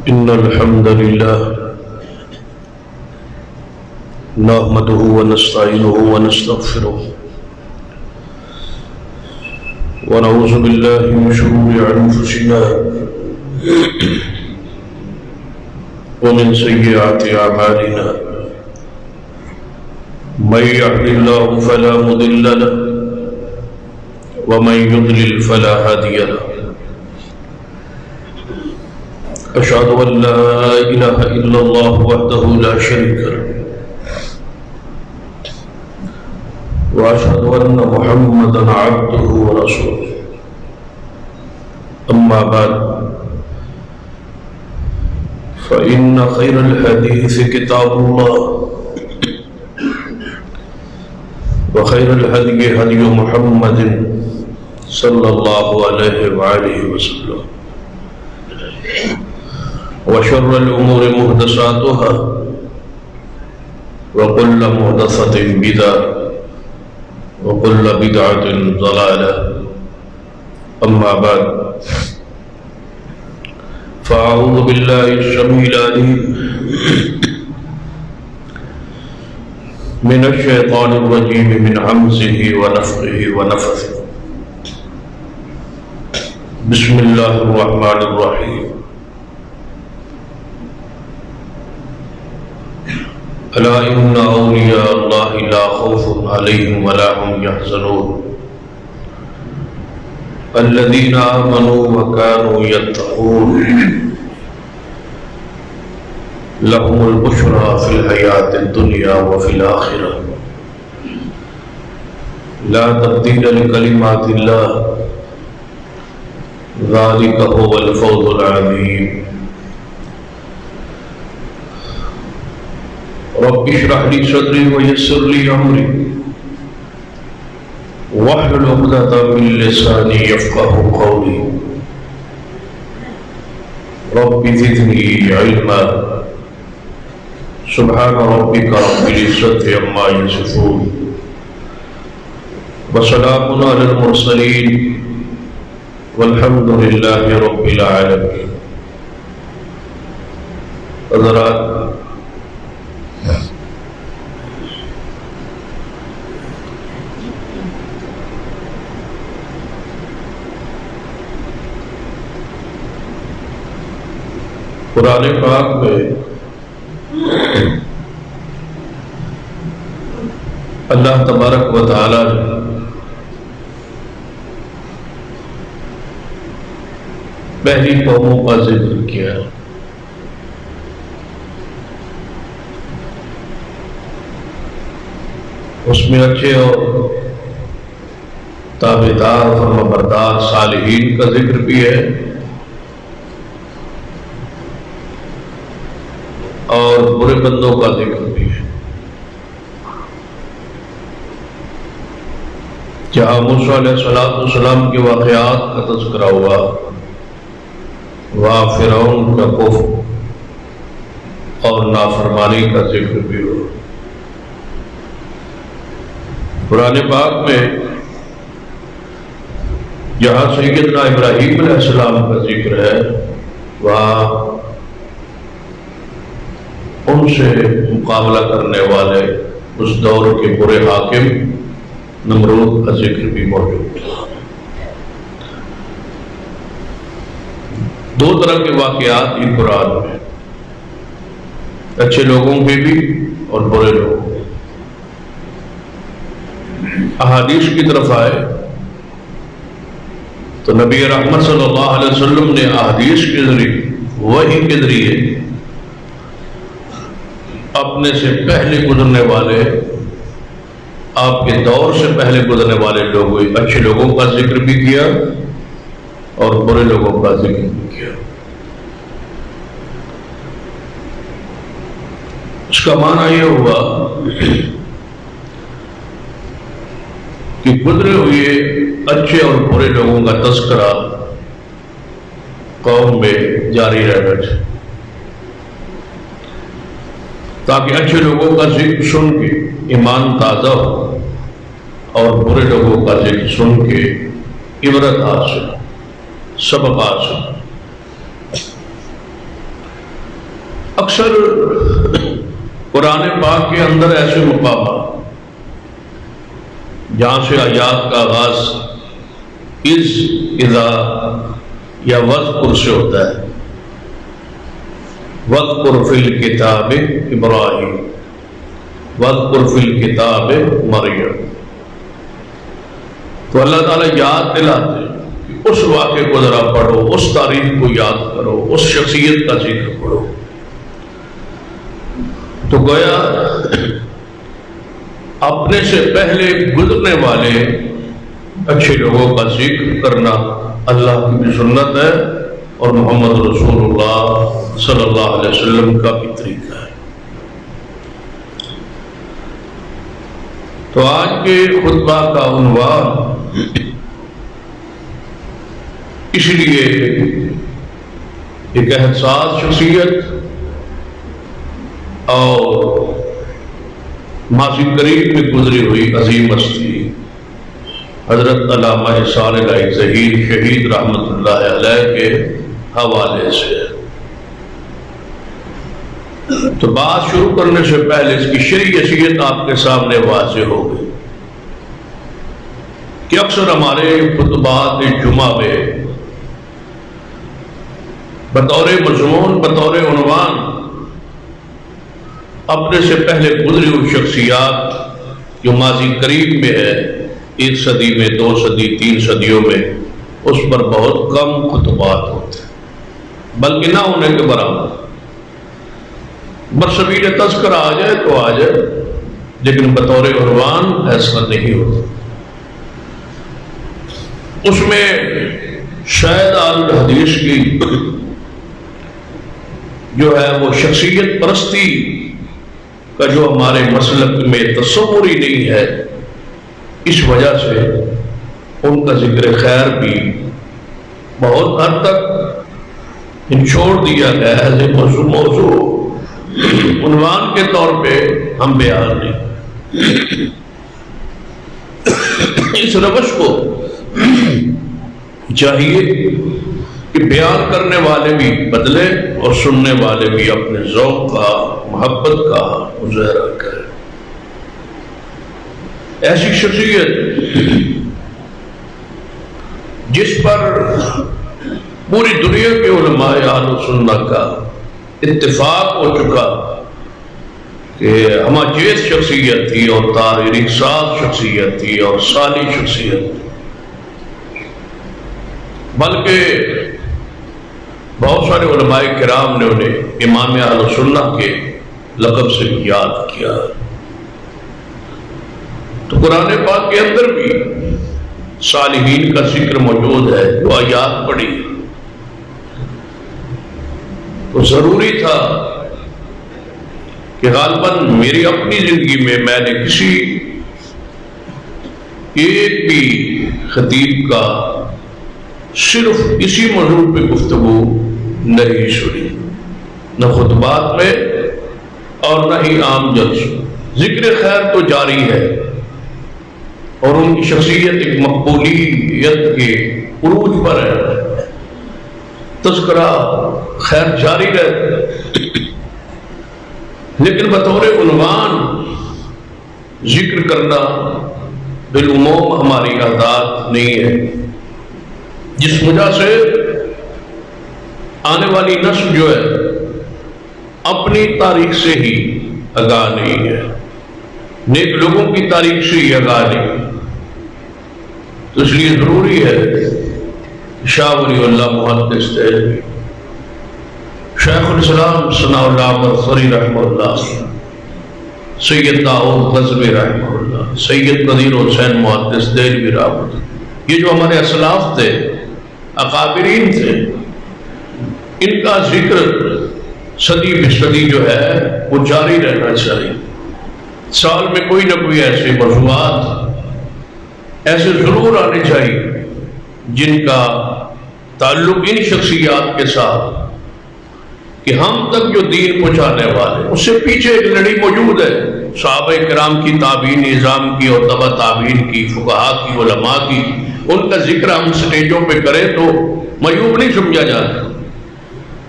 إن الحمد لله نحمده ونستعينه ونستغفره ونعوذ بالله من شرور أنفسنا ومن سيئات أعمالنا من يهد الله فلا مضل له ومن يضلل فلا هادي له أشهد أن لا إله إلا الله وحده لا شريك له وأشهد أن محمدا عبده ورسوله أما بعد فإن خير الحديث كتاب الله وخير الهدي هدي محمد صلى الله عليه وآله وسلم وشر الأمور محدثاتها وكل محدثة بدعة وكل بدعة ضلالة أما بعد فأعوذ بالله السميع العليم من الشيطان الرجيم من همزه ونفخه ونفثه بسم الله الرحمن الرحيم ألا إن أولياء الله لا خوف عليهم ولا هم يحزنون الذين آمنوا وكانوا يتقون لهم البشرى في الحياة الدنيا وفي الآخرة لا تبديل لكلمات الله ذلك هو الفوز العظيم رب اشرح لي صدري ويسر لي أمري واحلل عقدة من لساني يفقهوا قولي رب زدني علما سبحان ربك رب العزة عما يصفون وسلام على المرسلين والحمد لله رب العالمين. حضرات، قرآن پاک میں اللہ تبارک و تعالی نے پہلی قوموں کا ذکر کیا. اس میں اچھے اور تابعدار فرمانبردار صالحین کا ذکر بھی ہے اور برے بندوں کا ذکر بھی ہے. جہاں موسیٰ علیہ السلام کے واقعات کا تذکرہ ہوا وہاں فرعون کا کفر اور نافرمانی کا ذکر بھی ہوا. قرآن پاک میں جہاں سیدنا ابراہیم علیہ السلام کا ذکر ہے وہاں ان سے مقابلہ کرنے والے اس دور کے برے حاکم نمرود کا ذکر بھی موجود ہے. دو طرح کے واقعات ان قرآن میں، اچھے لوگوں کے بھی اور برے لوگوں کے. احادیث کی طرف آئے تو نبی رحمت صلی اللہ علیہ وسلم نے احادیث کے ذریعے وحی کے ذریعے اپنے سے پہلے گزرنے والے، آپ کے دور سے پہلے گزرنے والے لوگوں، اچھے لوگوں کا ذکر بھی کیا اور برے لوگوں کا ذکر بھی کیا. اس کا معنی یہ ہوا کہ گزرے ہوئے اچھے اور برے لوگوں کا تذکرہ قوم میں جاری رہنا چاہیے تاکہ اچھے لوگوں کا ذکر سن کے ایمان تازہ ہو اور برے لوگوں کا ذکر سن کے عبرت حاصل، سبق حاصل. اکثر قرآن پاک کے اندر ایسے مقامات جہاں سے آیات کا آغاز از، اذا یا وذکر سے ہوتا ہے، وذکر فی الکتاب ابراہیم، وذکر فی الکتاب مریم، تو اللہ تعالیٰ یاد دلاتے ہیں کہ اس واقعے کو ذرا پڑھو، اس تاریخ کو یاد کرو، اس شخصیت کا ذکر پڑھو۔ تو گویا اپنے سے پہلے گزرنے والے اچھے لوگوں کا ذکر کرنا اللہ کی بھی سنت ہے اور محمد رسول اللہ صلی اللہ علیہ وسلم کا بھی طریقہ ہے۔ تو آج کے خطبہ کا عنوان اس لیے ایک احساس شخصیت اور ماضی قریب میں گزری ہوئی عظیم ہستی حضرت علامہ احسان الہی ظہیر شہید رحمۃ اللہ علیہ کے حوالے سے۔ تو بات شروع کرنے سے پہلے اس کی شرعی حیثیت آپ کے سامنے واضح ہو گئی کہ اکثر ہمارے خطبات جمعہ میں بطور مضمون، بطور عنوان اپنے سے پہلے گزری ہوئی شخصیات جو ماضی قریب میں ہے، 1 صدی میں، 2 صدی، 3 صدیوں میں، اس پر بہت کم خطبات ہوتے ہیں، بلکہ نہ ہونے کے برابر۔ برسبیل تذکرہ آ جائے تو آ جائے، لیکن بطور عنوان ایسا نہیں ہوتا۔ اس میں شاید آل حدیث کی جو ہے وہ شخصیت پرستی کا جو ہمارے مسلک میں تصور ہی نہیں ہے، اس وجہ سے ان کا ذکر خیر بھی بہت حد تک چھوڑ دیا گیا ہے۔ موضوع عنوان کے طور پہ ہم بیان نہیں، اس روش کو چاہیے کہ بیان کرنے والے بھی بدلے اور سننے والے بھی اپنے ذوق کا، محبت کا مظاہرہ کریں۔ ایسی شخصیت جس پر پوری دنیا کے علماء اہل سنت کا اتفاق ہو چکا کہ ہماجیز شخصیت تھی اور تاریخ ساز شخصیت تھی اور صالح شخصیت تھی، بلکہ بہت سارے علماء کرام نے انہیں امام اہل سنت کے لقب سے یاد کیا۔ تو قرآن پاک کے اندر بھی صالحین کا ذکر موجود ہے، جو آیات پڑھی، تو ضروری تھا کہ غالباً میری اپنی زندگی میں میں نے کسی ایک بھی خطیب کا صرف اسی موضوع پہ گفتگو نہیں سنی، نہ خطبات میں اور نہ ہی عام جلسوں۔ ذکر خیر تو جاری ہے اور ان کی شخصیت ایک مقبولیت کے عروج پر ہے، تذکرہ خیر جاری رہتا ہے، لیکن بطور عنوان ذکر کرنا بالعموم ہماری عادات نہیں ہے، جس وجہ سے آنے والی نسل جو ہے اپنی تاریخ سے ہی آگاہ نہیں ہے، نیک لوگوں کی تاریخ سے ہی آگاہ نہیں۔ تو اس لیے ضروری ہے شاہ ولی اللہ محدث دہلوی، شیخ الاسلام ثناء اللہ برصری رحمہ اللہ، سید داؤد غزنوی رحمہ اللہ، سید قدیر حسین محدث دہلوی رحمہ اللہ، یہ جو ہمارے اسلاف تھے، اکابرین تھے، ان کا ذکر صدی بصدی جو ہے وہ جاری رہنا چاہیے۔ سال میں کوئی نہ کوئی ایسے موضوعات ایسے ضرور آنے چاہیے جن کا تعلق ان شخصیات کے ساتھ کہ ہم تک جو دین پہنچانے والے، اس سے پیچھے ایک لڑی موجود ہے، صحابہ کرام کی تابعین نظام کی اور تبع تابعین کی، فقہاء کی، علماء کی، ان کا ذکر ہم سٹیجوں پہ کریں تو معیوب نہیں سمجھا جاتا،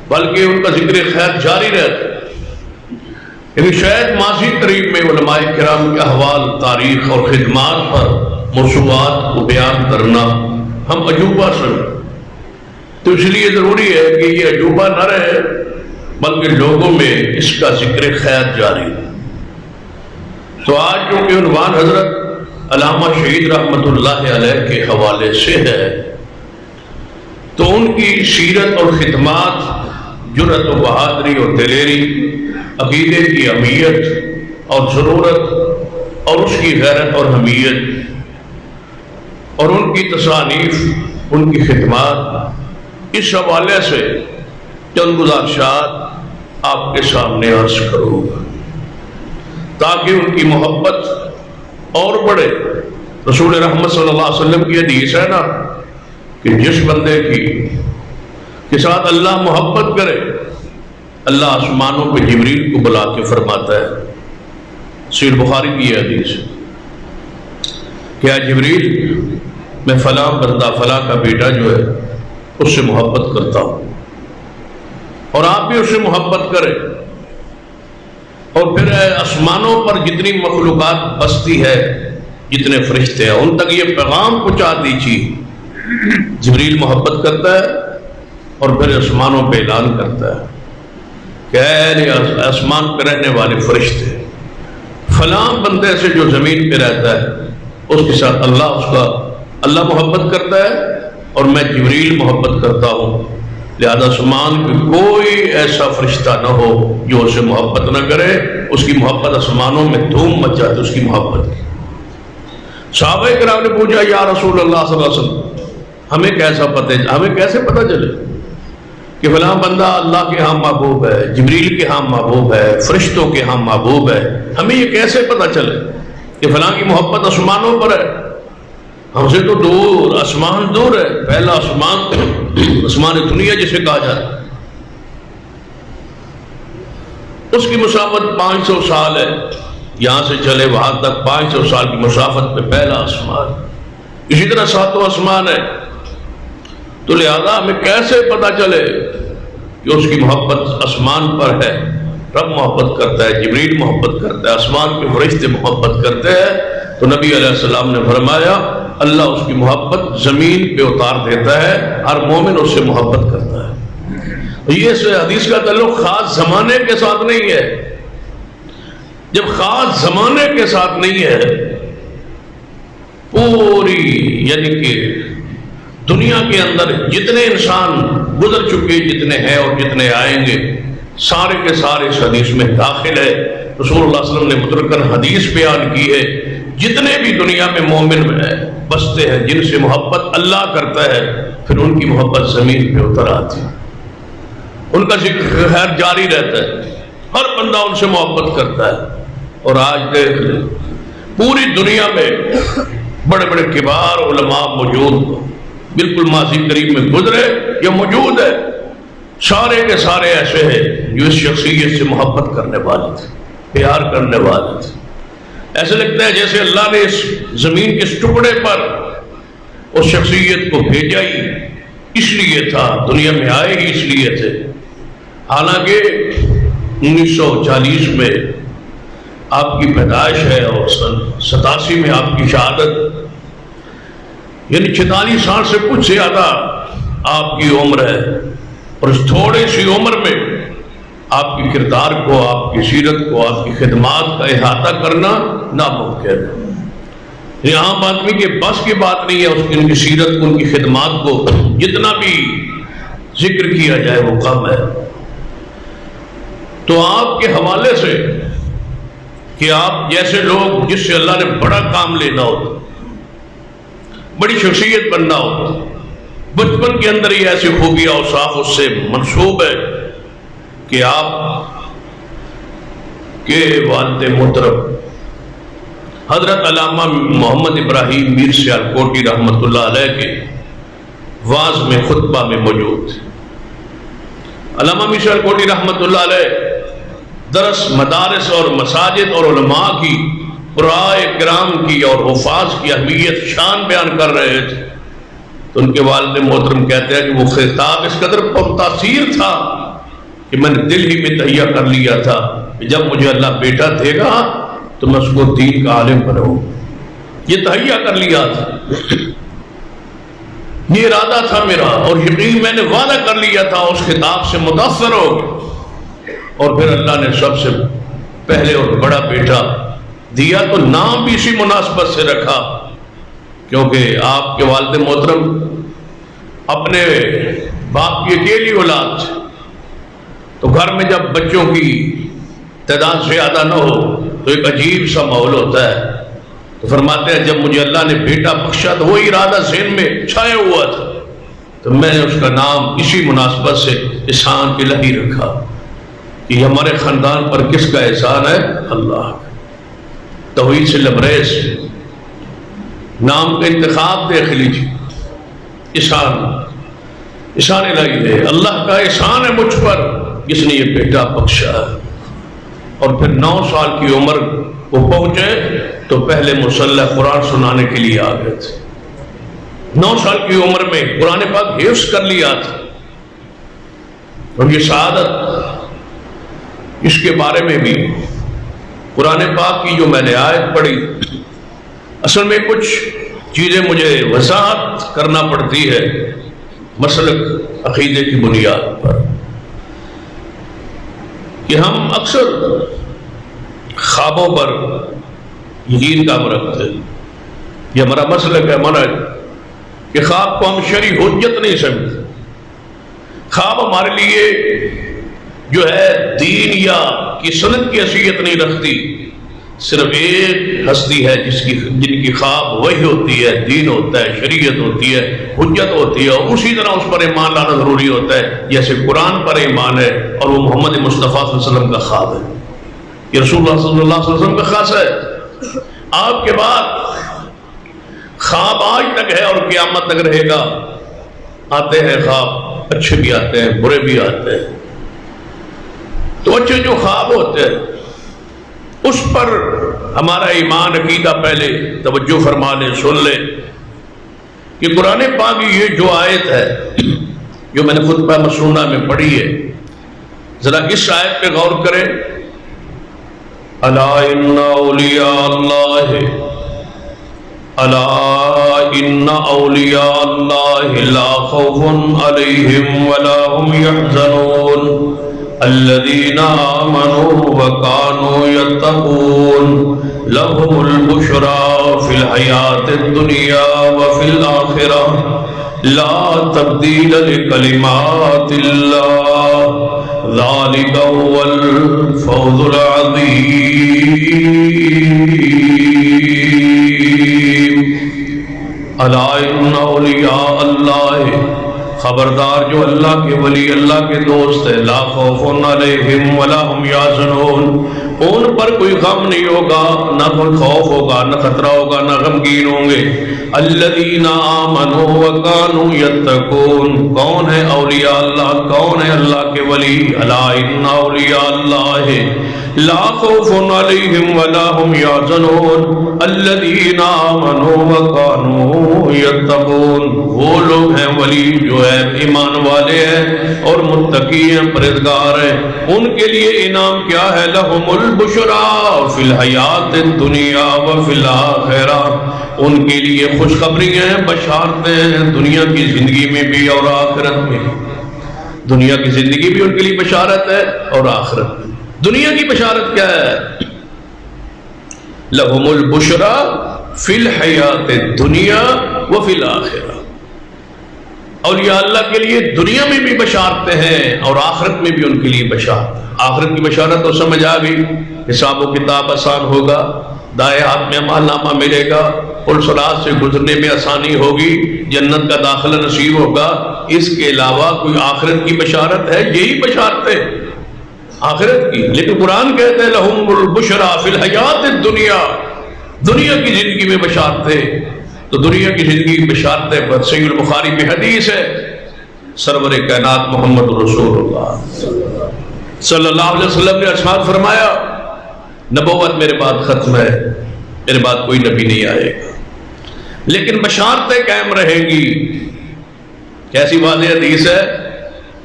بلکہ ان کا ذکر خیر جاری رہتا ہے۔ یعنی شاید ماضی قریب میں علماء کرام کے احوال، تاریخ اور خدمات پر موضوعات کو بیان کرنا ہم عجوبہ سمجھیں، تو اس لیے ضروری ہے کہ یہ عجوبہ نہ رہے بلکہ لوگوں میں اس کا ذکر خیر جاری ہے۔ تو آج جو کہ عنوان حضرت علامہ شہید رحمۃ اللہ علیہ کے حوالے سے ہے، تو ان کی سیرت اور خدمات، جرأت و بہادری اور دلیری، عقیدے کی اہمیت اور ضرورت اور اس کی غیرت اور حمیت، اور ان کی تصانیف، ان کی خدمات، اس حوالے سے چند گزارشات آپ کے سامنے عرض کروں گا تاکہ ان کی محبت اور بڑھے۔ رسول رحمت صلی اللہ علیہ وسلم کی حدیث ہے نا کہ جس بندے کے ساتھ اللہ محبت کرے، اللہ آسمانوں پہ جبریل کو بلا کے فرماتا ہے، صحیح بخاری کی یہ حدیث ہے، کیا جبریل میں فلاں بندہ فلاں کا بیٹا جو ہے اس سے محبت کرتا ہوں، اور آپ بھی اس سے محبت کریں، اور پھر آسمانوں پر جتنی مخلوقات بستی ہے، جتنے فرشتے ہیں، ان تک یہ پیغام پہنچا دیجیے۔ جبریل محبت کرتا ہے اور پھر آسمانوں پہ اعلان کرتا ہے کہ اے آسمان پہ رہنے والے فرشتے، فلاں بندے سے جو زمین پہ رہتا ہے اس کے ساتھ اللہ محبت کرتا ہے اور میں جبریل محبت کرتا ہوں، لہذا آسمان پہ کوئی ایسا فرشتہ نہ ہو جو اسے محبت نہ کرے۔ اس کی محبت آسمانوں میں دھوم مچ جاتی اس کی محبت کی۔ صحابہ کرام نے پوچھا یا رسول اللہ صلی اللہ علیہ وسلم، ہمیں کیسے پتہ چلے کہ فلاں بندہ اللہ کے ہاں محبوب ہے، جبریل کے ہاں محبوب ہے، فرشتوں کے ہاں محبوب ہے؟ ہمیں یہ کیسے پتہ چلے کہ فلاں کی محبت آسمانوں پر ہے؟ ہم سے تو دور، آسمان دور ہے، پہلا آسمان دنیا جسے کہا جاتا ہے، اس کی مسافت 500 سال ہے، یہاں سے چلے وہاں تک 500 سال کی مسافت پہ پہلا آسمان، اسی طرح 7واں آسمان ہے۔ تو لہذا ہمیں کیسے پتہ چلے کہ اس کی محبت آسمان پر ہے؟ رب محبت کرتا ہے، جبریل محبت کرتا ہے، آسمان کے فرشتے محبت کرتے ہیں، تو نبی علیہ السلام نے فرمایا اللہ اس کی محبت زمین پہ اتار دیتا ہے، ہر مومن اس سے محبت کرتا ہے۔ یہ حدیث کا تعلق خاص زمانے کے ساتھ نہیں ہے۔ جب خاص زمانے کے ساتھ نہیں ہے، پوری یعنی کہ دنیا کے اندر جتنے انسان گزر چکے، جتنے ہیں اور جتنے آئیں گے، سارے کے سارے اس حدیث میں داخل ہے۔ رسول اللہ صلی اللہ علیہ وسلم نے مترکن حدیث بیان کی ہے، جتنے بھی دنیا میں مومن بستے ہیں جن سے محبت اللہ کرتا ہے، پھر ان کی محبت زمین پہ اتر آتی ہے، ان کا ذکر خیر جاری رہتا ہے، ہر بندہ ان سے محبت کرتا ہے۔ اور آج دیکھ لیں پوری دنیا میں بڑے بڑے کبار علماء موجود، بالکل ماضی قریب میں گزرے یا موجود ہے، سارے کے سارے ایسے ہیں جو اس شخصیت سے محبت کرنے والے تھے، پیار کرنے والے تھے۔ ایسے لگتا ہے جیسے اللہ نے اس زمین کے اس ٹکڑے پر اس شخصیت کو بھیجا ہی اس لیے تھا، دنیا میں آئے ہی اس لیے تھے۔ حالانکہ 1940 میں آپ کی پیدائش ہے اور 87 میں آپ کی شہادت، یعنی 46 سال سے کچھ زیادہ آپ کی عمر ہے، اور اس تھوڑی سی عمر میں آپ کی کردار کو، آپ کی سیرت کو، آپ کی خدمات کا احاطہ کرنا ناممکن ہے۔ یہ عام آدمی کے بس کی بات نہیں ہے، ان کی سیرت کو، ان کی خدمات کو جتنا بھی ذکر کیا جائے وہ کم ہے۔ تو آپ کے حوالے سے کہ آپ جیسے لوگ جس سے اللہ نے بڑا کام لینا ہوتا، بڑی شخصیت بننا ہوتا، بچپن کے اندر ہی ایسی خوبیاں اوصاف اس سے منسوب ہے کہ آپ کے والد محترم حضرت علامہ محمد ابراہیم میر سیالکوٹی رحمۃ اللہ علیہ کے واعظ میں، خطبہ میں موجود تھے۔ علامہ میر سیالکوٹی رحمۃ اللہ علیہ درس مدارس اور مساجد اور علماء کی، قراء کرام کی اور حفاظ کی اہمیت شان بیان کر رہے تھے، تو ان کے والد محترم کہتے ہیں کہ وہ خطاب اس قدر پر تاثیر تھا کہ میں نے دل ہی میں تہیہ کر لیا تھا کہ جب مجھے اللہ بیٹا دے گا تو میں اس کو دین کا عالم بناؤں. یہ تہیہ کر لیا تھا، یہ ارادہ تھا میرا، اور یقین میں نے وعدہ کر لیا تھا، اس خطاب سے متاثر ہو. اور پھر اللہ نے سب سے پہلے اور بڑا بیٹا دیا، تو نام بھی اسی مناسبت سے رکھا، کیونکہ آپ کے والد محترم اپنے باپ کی اکیلی اولاد تھے، تو گھر میں جب بچوں کی تعداد زیادہ نہ ہو تو ایک عجیب سا ماحول ہوتا ہے. تو فرماتے ہیں جب مجھے اللہ نے بیٹا بخشا تو وہی ارادہ ذہن میں چھایا ہوا تھا، تو میں نے اس کا نام اسی مناسبت سے احسان الہی رکھا کہ یہ ہمارے خاندان پر کس کا احسان ہے؟ اللہ. توحید سے لبریز نام کا انتخاب دیکھ لیجیے. احسان الہی ہے، اللہ کا احسان ہے مجھ پر جس نے یہ بیٹا بخشا. اور پھر 9 سال کی عمر وہ پہنچے تو پہلے مصلح قرآن سنانے کے لیے آ گئے تھے. 9 سال کی عمر میں قرآن پاک حفظ کر لیا تھا. اور یہ سعادت، اس کے بارے میں بھی قرآن پاک کی جو میں نے آیت پڑھی، اصل میں کچھ چیزیں مجھے وضاحت کرنا پڑتی ہے مسلک عقیدے کی بنیاد پر، کہ ہم اکثر خوابوں پر یقین کام رکھتے ہیں. یہ ہمارا مسلک ہے ہمارا کہ خواب کو ہم شرعی حجت نہیں سمجھتے. خواب ہمارے لیے جو ہے دین یا کی سنت کی حیثیت نہیں رکھتی. صرف ایک ہستی ہے جن کی خواب وہی ہوتی ہے، دین ہوتا ہے، شریعت ہوتی ہے، حجت ہوتی ہے، اور اسی طرح اس پر ایمان لانا ضروری ہوتا ہے جیسے قرآن پر ایمان ہے اور وہ محمد مصطفیٰ صلی اللہ علیہ وسلم کا خواب ہے. یہ رسول اللہ صلی اللہ علیہ وسلم کا خاص ہے. آپ کے بعد خواب آج تک ہے اور قیامت تک رہے گا. آتے ہیں خواب، اچھے بھی آتے ہیں، برے بھی آتے ہیں. تو اچھے جو خواب ہوتے ہیں اس پر ہمارا ایمان عقیدہ پہلے توجہ فرما لیں، سن لیں کہ قرآن پاک کی یہ جو آیت ہے جو میں نے خطبہ مسنونہ میں پڑھی ہے، ذرا اس آیت پہ غور کریں. الا ان اولیاء اللہ، الا ان اولیاء اللہ لا خوف علیہم ولا هم يحزنون الذين آمنوا وكانوا يتقون لهم البشرى في الحياة الدنيا وفي الآخرة لا تبديل لكلمات الله ذلك هو الفوز العظيم. الا ان اولیاء اللہ، خبردار جو اللہ کے ولی، اللہ کے دوست ہے، لا خوف علیہم ولا هم یحزنون، ان پر کوئی غم نہیں ہوگا، نہ کوئی خوف ہوگا، نہ خطرہ ہوگا، نہ غمگین ہوں گے. الذین آمنوا وکانوا یتقون، کون ہے اولیاء اللہ، کون ہے اللہ کے ولی؟ الا ان اولیاء اللہ لا خوف علیہم ولا هم یحزنون الذین آمنوا وکانوا یتقون، وہ لوگ ہیں ولی جو ہے ایمان والے ہیں اور متقی ہیں، پرہیزگار ہیں. ان کے لیے انعام کیا ہے؟ لہم البشریٰ فی الحیات الدنیا وفی الآخرہ، ان کے لیے خوشخبریاں ہیں، بشارتیں ہیں، دنیا کی زندگی میں بھی اور آخرت میں. دنیا کی زندگی بھی ان کے لیے بشارت ہے اور آخرت میں. دنیا کی بشارت کیا ہے؟ لہم البشریٰ فی الحیات الدنیا وفی الآخرہ، اولیاء اللہ کے لیے دنیا میں بھی بشارتیں ہیں اور آخرت میں بھی ان کے لیے بشارت. آخرت کی بشارت تو سمجھ آ گئی، حساب و کتاب آسان ہوگا، دائیں ہاتھ میں عمل نامہ ملے گا، پل صراط سے گزرنے میں آسانی ہوگی، جنت کا داخلہ نصیب ہوگا. اس کے علاوہ کوئی آخرت کی بشارت ہے؟ یہی بشارت ہے آخرت کی. لیکن قرآن کہتے ہیں لہم البشریٰ فی الحیات الدنیا، دنیا کی زندگی میں بشارتیں. تو دنیا کی زندگی کی بشارتیں پر صحیح البخاری میں حدیث ہے، سرور کائنات محمد رسول اللہ صلی اللہ علیہ وسلم نے ارشاد فرمایا، نبوت میرے بعد ختم ہے، میرے بعد کوئی نبی نہیں آئے گا، لیکن بشارتیں قائم رہیں گی. کیسی واضح حدیث ہے؟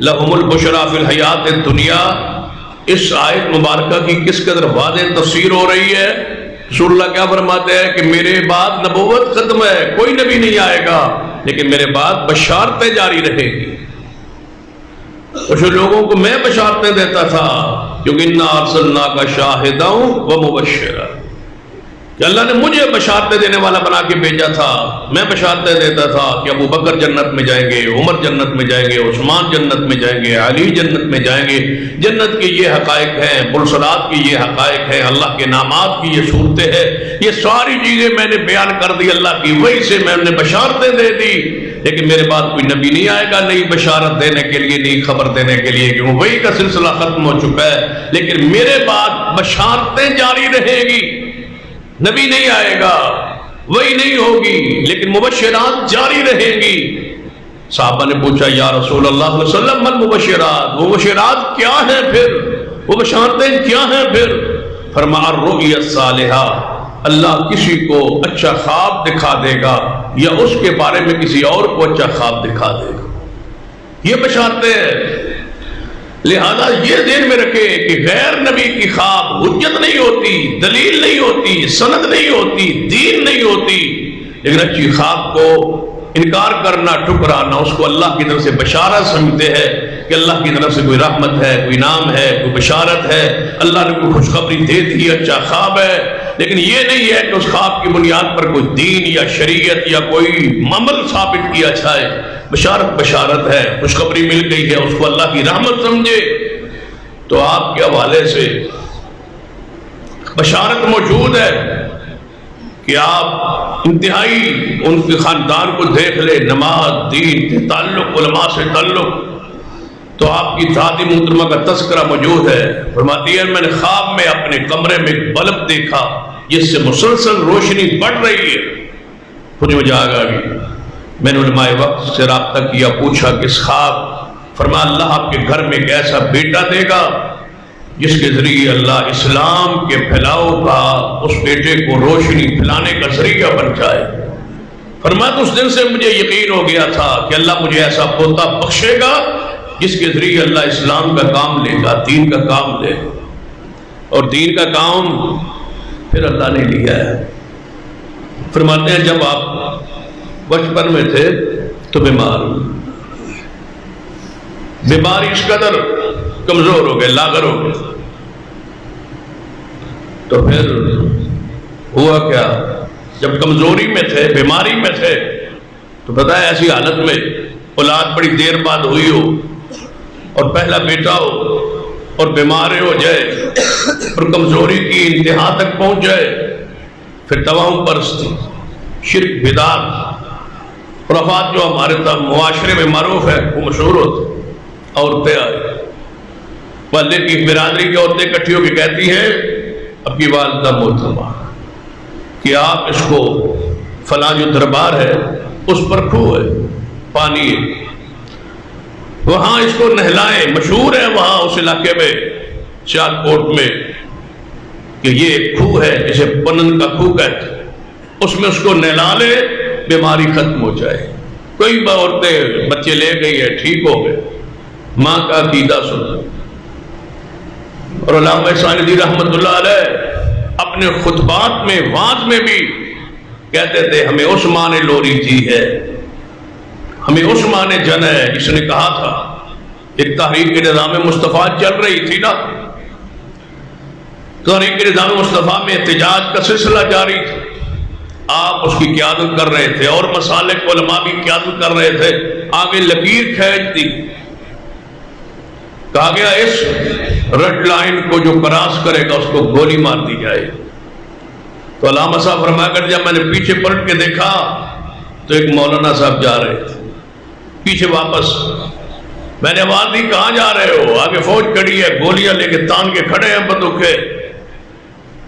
لہم البشریٰ فی الحیات الدنیا اس آیت مبارکہ کی کس قدر واضح تفسیر ہو رہی ہے. رسول اللہ کیا فرماتے ہیں کہ میرے بعد نبوت ختم ہے، کوئی نبی نہیں آئے گا، لیکن میرے بعد بشارتیں جاری رہیں گی. کچھ لوگوں کو میں بشارتیں دیتا تھا، کیونکہ انا ارسلناک شاہدا و مبشرا، کہ اللہ نے مجھے بشارتیں دینے والا بنا کے بھیجا تھا. میں بشارتیں دیتا تھا کہ ابو بکر جنت میں جائیں گے، عمر جنت میں جائیں گے، عثمان جنت میں جائیں گے، علی جنت میں جائیں گے. جنت کے یہ حقائق ہیں، مرسلات کی یہ حقائق ہیں، اللہ کے نامات کی یہ صورتیں ہیں. یہ ساری چیزیں میں نے بیان کر دی اللہ کی وحی سے، میں نے بشارتیں دے دی. لیکن میرے بعد کوئی نبی نہیں آئے گا نئی بشارت دینے کے لیے، نئی خبر دینے کے لیے، کیونکہ وحی کا سلسلہ ختم ہو چکا ہے. لیکن میرے بعد بشارتیں جاری رہیں گی. نبی نہیں آئے گا، وہی نہیں ہوگی، لیکن مبشرات جاری رہیں گی. صحابہ نے پوچھا یا رسول اللہ صلی اللہ علیہ وسلم من مبشرات، وہ مبشرات کیا ہیں پھر، وہ بشارتیں کیا ہیں پھر؟ فرمایا الرؤیا الصالحہ، اللہ کسی کو اچھا خواب دکھا دے گا یا اس کے بارے میں کسی اور کو اچھا خواب دکھا دے گا. یہ بشارتیں ہیں. لہذا یہ ذہن میں رکھے کہ غیر نبی کی خواب حجت نہیں ہوتی، دلیل نہیں ہوتی، سند نہیں ہوتی، دین نہیں ہوتی. لیکن اچھی خواب کو انکار کرنا، ٹھکرانا، اس کو اللہ کی طرف سے بشارت سمجھتے ہیں کہ اللہ کی طرف سے کوئی رحمت ہے، کوئی انعام ہے، کوئی بشارت ہے، اللہ نے کوئی خوشخبری دے دی، اچھا خواب ہے. لیکن یہ نہیں ہے کہ اس خواب کی بنیاد پر کوئی دین یا شریعت یا کوئی عمل ثابت کیا جائے. بشارت بشارت ہے، خوشخبری مل گئی ہے، اس کو اللہ کی رحمت سمجھے. تو آپ کے حوالے سے بشارت موجود ہے کہ آپ انتہائی ان کے خاندان کو دیکھ لیں، نماز، دین کے تعلق، علماء سے تعلق. تو آپ کی دادی محترمہ کا تذکرہ موجود ہے. فرماتی ہے میں نے خواب میں اپنے کمرے میں ایک بلب دیکھا جس سے مسلسل روشنی بڑھ رہی ہے. مجھے آ گئی. میں نے علماء وقت سے رابطہ کیا، پوچھا کس خواب؟ فرمایا اللہ آپ کے گھر میں ایک ایسا بیٹا دے گا جس کے ذریعے اللہ اسلام کے پھیلاؤ کا، اس بیٹے کو روشنی پھیلانے کا ذریعہ بن جائے. فرمایا تو اس دن سے مجھے یقین ہو گیا تھا کہ اللہ مجھے ایسا پوتا بخشے گا جس کے ذریعے اللہ اسلام کا کام لے گا، دین کا کام لے گا. اور دین کا کام پھر اللہ نے لیا ہے. فرماتے ہیں جب آپ بچپن میں تھے تو بیماری اس قدر کمزور ہو گئے، لاغر ہو گئے. تو پھر ہوا کیا؟ جب کمزوری میں تھے، بیماری میں تھے، تو پتہ ہے ایسی حالت میں اولاد بڑی دیر بعد ہوئی ہو اور پہلا بیٹا ہو اور بیمار ہو جائے اور کمزوری کی انتہا تک پہنچ جائے، پھر توہم پرستی، شرک، بدعت، خرافات جو ہمارے معاشرے میں معروف ہے وہ مشہور ہوتے. عورتیں آئی، والدے کی برادری کی عورتیں اکٹھی ہو کے کہتی ہیں اب کی والدہ محترمہ کہ آپ اس کو فلاں جو دربار ہے اس پر کھو ہے، پانی ہے، وہاں اس کو نہلائیں. مشہور ہے وہاں اس علاقے میں سیال کوٹ میں کہ یہ ایک کھو ہے جسے پنن کا کھو کہتے ہیں، اس میں اس کو نہلا لے، بیماری ختم ہو جائے. کوئی عورتیں بچے لے گئی ہے، ٹھیک ہو گئے. ماں کا عقیدہ سن. اور علامہ ساندی رحمت اللہ علیہ اپنے خطبات میں، وعظ میں بھی کہتے تھے ہمیں اس ماں نے لوری دی ہے، ہمیں اس ماں نے جن ہے جس نے کہا تھا. ایک تحریک نظام مصطفیٰ چل رہی تھی نا، تحریک نظام مصطفیٰ میں احتجاج کا سلسلہ جاری تھا. آپ اس کی قیادت کر رہے تھے اور مسالک علماء بھی قیادت کر رہے تھے. آگے لکیر کھینچ دی، کہا گیا اس ریڈ لائن کو جو کراس کرے گا اس کو گولی مار دی جائے. تو علامہ صاحب فرمایا کر جب میں نے پیچھے پلٹ کے دیکھا تو ایک مولانا صاحب جا رہے تھے. پیچھے واپس میں نے آواز دی کہاں جا رہے ہو؟ آگے فوج کھڑی ہے، گولیاں لے کے تان کے کھڑے ہیں بندوقیں.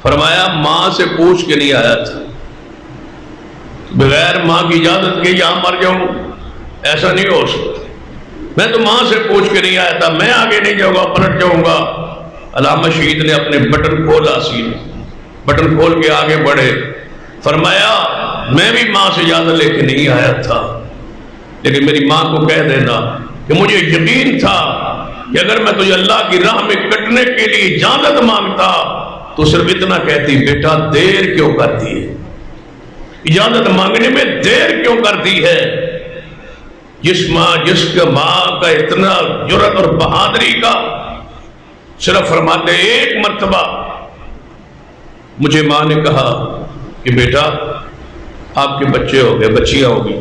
فرمایا ماں سے پوچھ کے نہیں آیا تھا، بغیر ماں کی اجازت کے یہاں مر جاؤں، ایسا نہیں ہو سکتا. میں تو ماں سے پوچھ کے نہیں آیا تھا، میں آگے نہیں جاؤں گا، پلٹ جاؤں گا. علامہ شہید نے اپنے بٹن کھولا، سینے بٹن کھول کے آگے بڑھے. فرمایا میں بھی ماں سے اجازت لے کے نہیں آیا تھا، لیکن میری ماں کو کہہ دینا کہ مجھے یقین تھا کہ اگر میں تجھے اللہ کی راہ میں کٹنے کے لیے اجازت مانگتا تو صرف اتنا کہتی، بیٹا دیر کیوں کرتی ہے، اجازت مانگنے میں دیر کیوں کرتی ہے؟ جس کا ماں کا اتنا جرأت اور بہادری کا، صرف فرماتے ایک مرتبہ مجھے ماں نے کہا کہ بیٹا آپ کے بچے ہو گئے، بچیاں ہو گئی،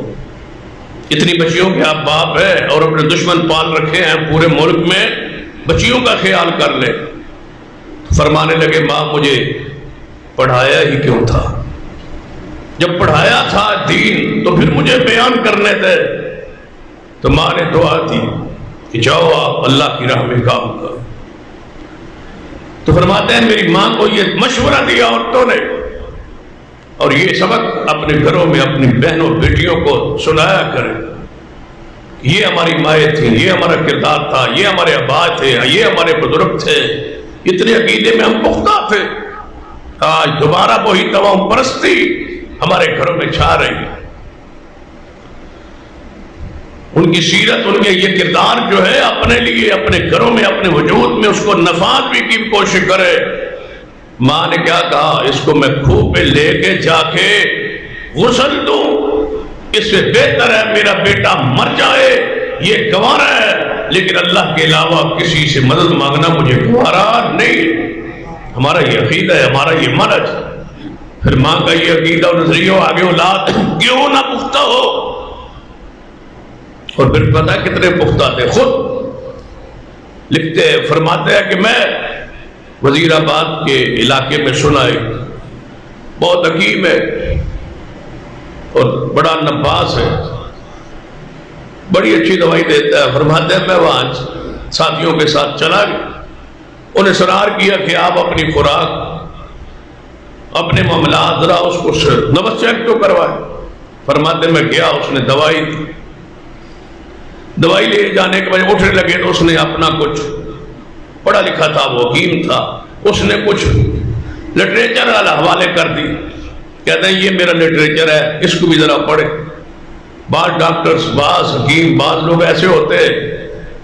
اتنی بچیوں کے آپ باپ ہیں اور اپنے دشمن پال رکھے ہیں پورے ملک میں، بچیوں کا خیال کر لیں۔ فرمانے لگے ماں مجھے پڑھایا ہی کیوں تھا، جب پڑھایا تھا دین تو پھر مجھے بیان کرنے تھے۔ تو ماں نے دعا دی کہ جاؤ آپ اللہ کی راہ میں کام کرو۔ تو فرماتے ہیں میری ماں کو یہ مشورہ دیا عورتوں نے، اور یہ سبق اپنے گھروں میں اپنی بہنوں بیٹیوں کو سنایا کرے۔ یہ ہماری مائیں تھیں، یہ ہمارا کردار تھا، یہ ہمارے ابا تھے، یہ ہمارے بزرگ تھے، اتنے عقیدے میں ہم پختہ تھے۔ آج دوبارہ وہی توہم پرستی ہمارے گھروں میں چھا رہی ہے۔ ان کی سیرت، ان کے یہ کردار جو ہے اپنے لیے، اپنے گھروں میں، اپنے وجود میں اس کو نفاذ بھی کی کوشش کرے۔ ماں نے کیا کہا، اس کو میں کھوہ پہ لے کے جا کے غسل دوں، اس سے بہتر ہے میرا بیٹا مر جائے، یہ گوارا ہے، لیکن اللہ کے علاوہ کسی سے مدد مانگنا مجھے گوارا نہیں۔ ہمارا یہ عقیدہ ہے، ہمارا یہ منہج۔ پھر ماں کا یہ عقیدہ اور نظریہ آگے اولاد کیوں نہ پختہ ہو، اور پھر پتہ کتنے پختہ تھے، خود لکھتے ہیں، فرماتے ہیں کہ میں وزیر آباد کے علاقے میں سنا ہے، بہت حکیم ہے اور بڑا نباز ہے، بڑی اچھی دوائی دیتا ہے۔ فرماتے ہیں میں وہاں ساتھیوں کے ساتھ چلا گیا، انہیں اصرار کیا کہ آپ اپنی خوراک، اپنے معاملات ذرا اس کو نبض چیک تو کروائے۔ فرماتے میں گیا، اس نے دوائی دی، دوائی لے جانے کے بعد اٹھنے لگے تو اس نے اپنا کچھ پڑھا لکھا تھا، وہ حکیم تھا، اس نے کچھ لٹریچر والا حوالے کر دی، کہتے ہیں یہ میرا لٹریچر ہے، اس کو بھی ذرا پڑھے۔ بعض ڈاکٹرز، بعض حکیم، بعض لوگ ایسے ہوتے ہیں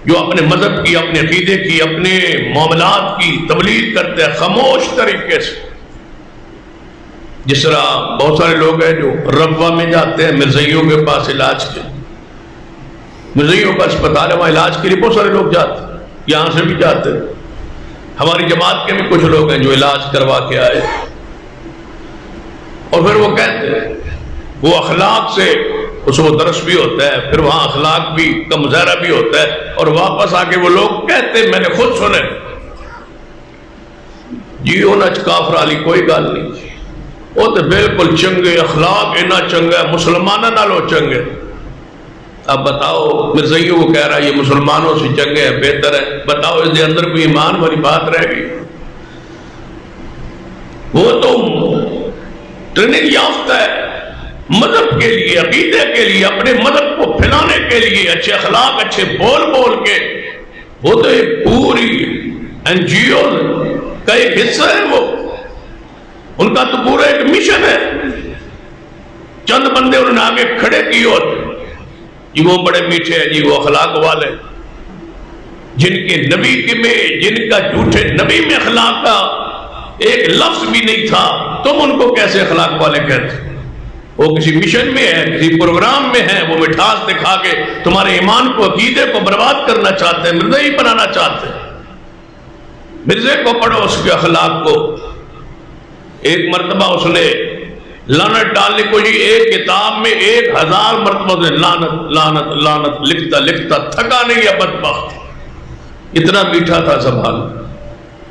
جو اپنے مذہب کی، اپنے عقیدے کی، اپنے معاملات کی تبلیغ کرتے ہیں خاموش طریقے سے۔ جس طرح بہت سارے لوگ ہیں جو ربوہ میں جاتے ہیں مرزائیوں کے پاس علاج کے، مرزائیوں کا اسپتال ہے، وہاں علاج کے لیے بہت سارے لوگ جاتے ہیں، یہاں سے بھی جاتے ہیں۔ ہماری جماعت کے بھی کچھ لوگ ہیں جو علاج کروا کے آئے، اور پھر وہ کہتے ہیں، وہ اخلاق سے اس کو درس بھی ہوتا ہے، پھر وہاں اخلاق بھی کا مظاہرہ بھی ہوتا ہے، اور واپس آ کے وہ لوگ کہتے ہیں، میں نے خود سنے، جی انج کافر علی کوئی گل نہیں، وہ تو بالکل چنگے اخلاق اینا چنگا ہے، مسلمانوں نالوں چنگے۔ اب بتاؤ، مرزائیوں کو کہہ رہا ہے یہ مسلمانوں سے چنگے ہے، بہتر ہے، بتاؤ اس کے اندر کوئی ایمان والی بات رہ گئی؟ وہ تو ٹریننگ یافتہ ہے مذہب کے لیے، عقیدے کے لیے، اپنے مذہب کو پھیلانے کے لیے، اچھے اخلاق، اچھے بول بول کے، وہ تو ایک پوری این جی او کا ایک حصہ ہے، وہ ان کا تو پورا ایک مشن ہے۔ چند بندے انہوں نے آگے کھڑے کیے ہوتے، جی وہ بڑے میٹھے ہیں، جی وہ اخلاق والے، جن کے نبی کے میں، جن کا جھوٹے نبی میں اخلاق کا ایک لفظ بھی نہیں تھا، تم ان کو کیسے اخلاق والے کہتے؟ وہ کسی مشن میں ہے، کسی پروگرام میں ہے، وہ مٹھاس دکھا کے تمہارے ایمان کو، عقیدے کو برباد کرنا چاہتے ہیں، مرزائی بنانا چاہتے ہیں۔ مرزے کو پڑھو، اس کے اخلاق کو۔ ایک مرتبہ اس نے لعنت ڈالنے کو، جی ایک کتاب میں 1000 مرتبہ سے لعنت لعنت لعنت لکھتا لکھتا تھکا نہیں ہے بدبخت، اتنا میٹھا تھا زبان،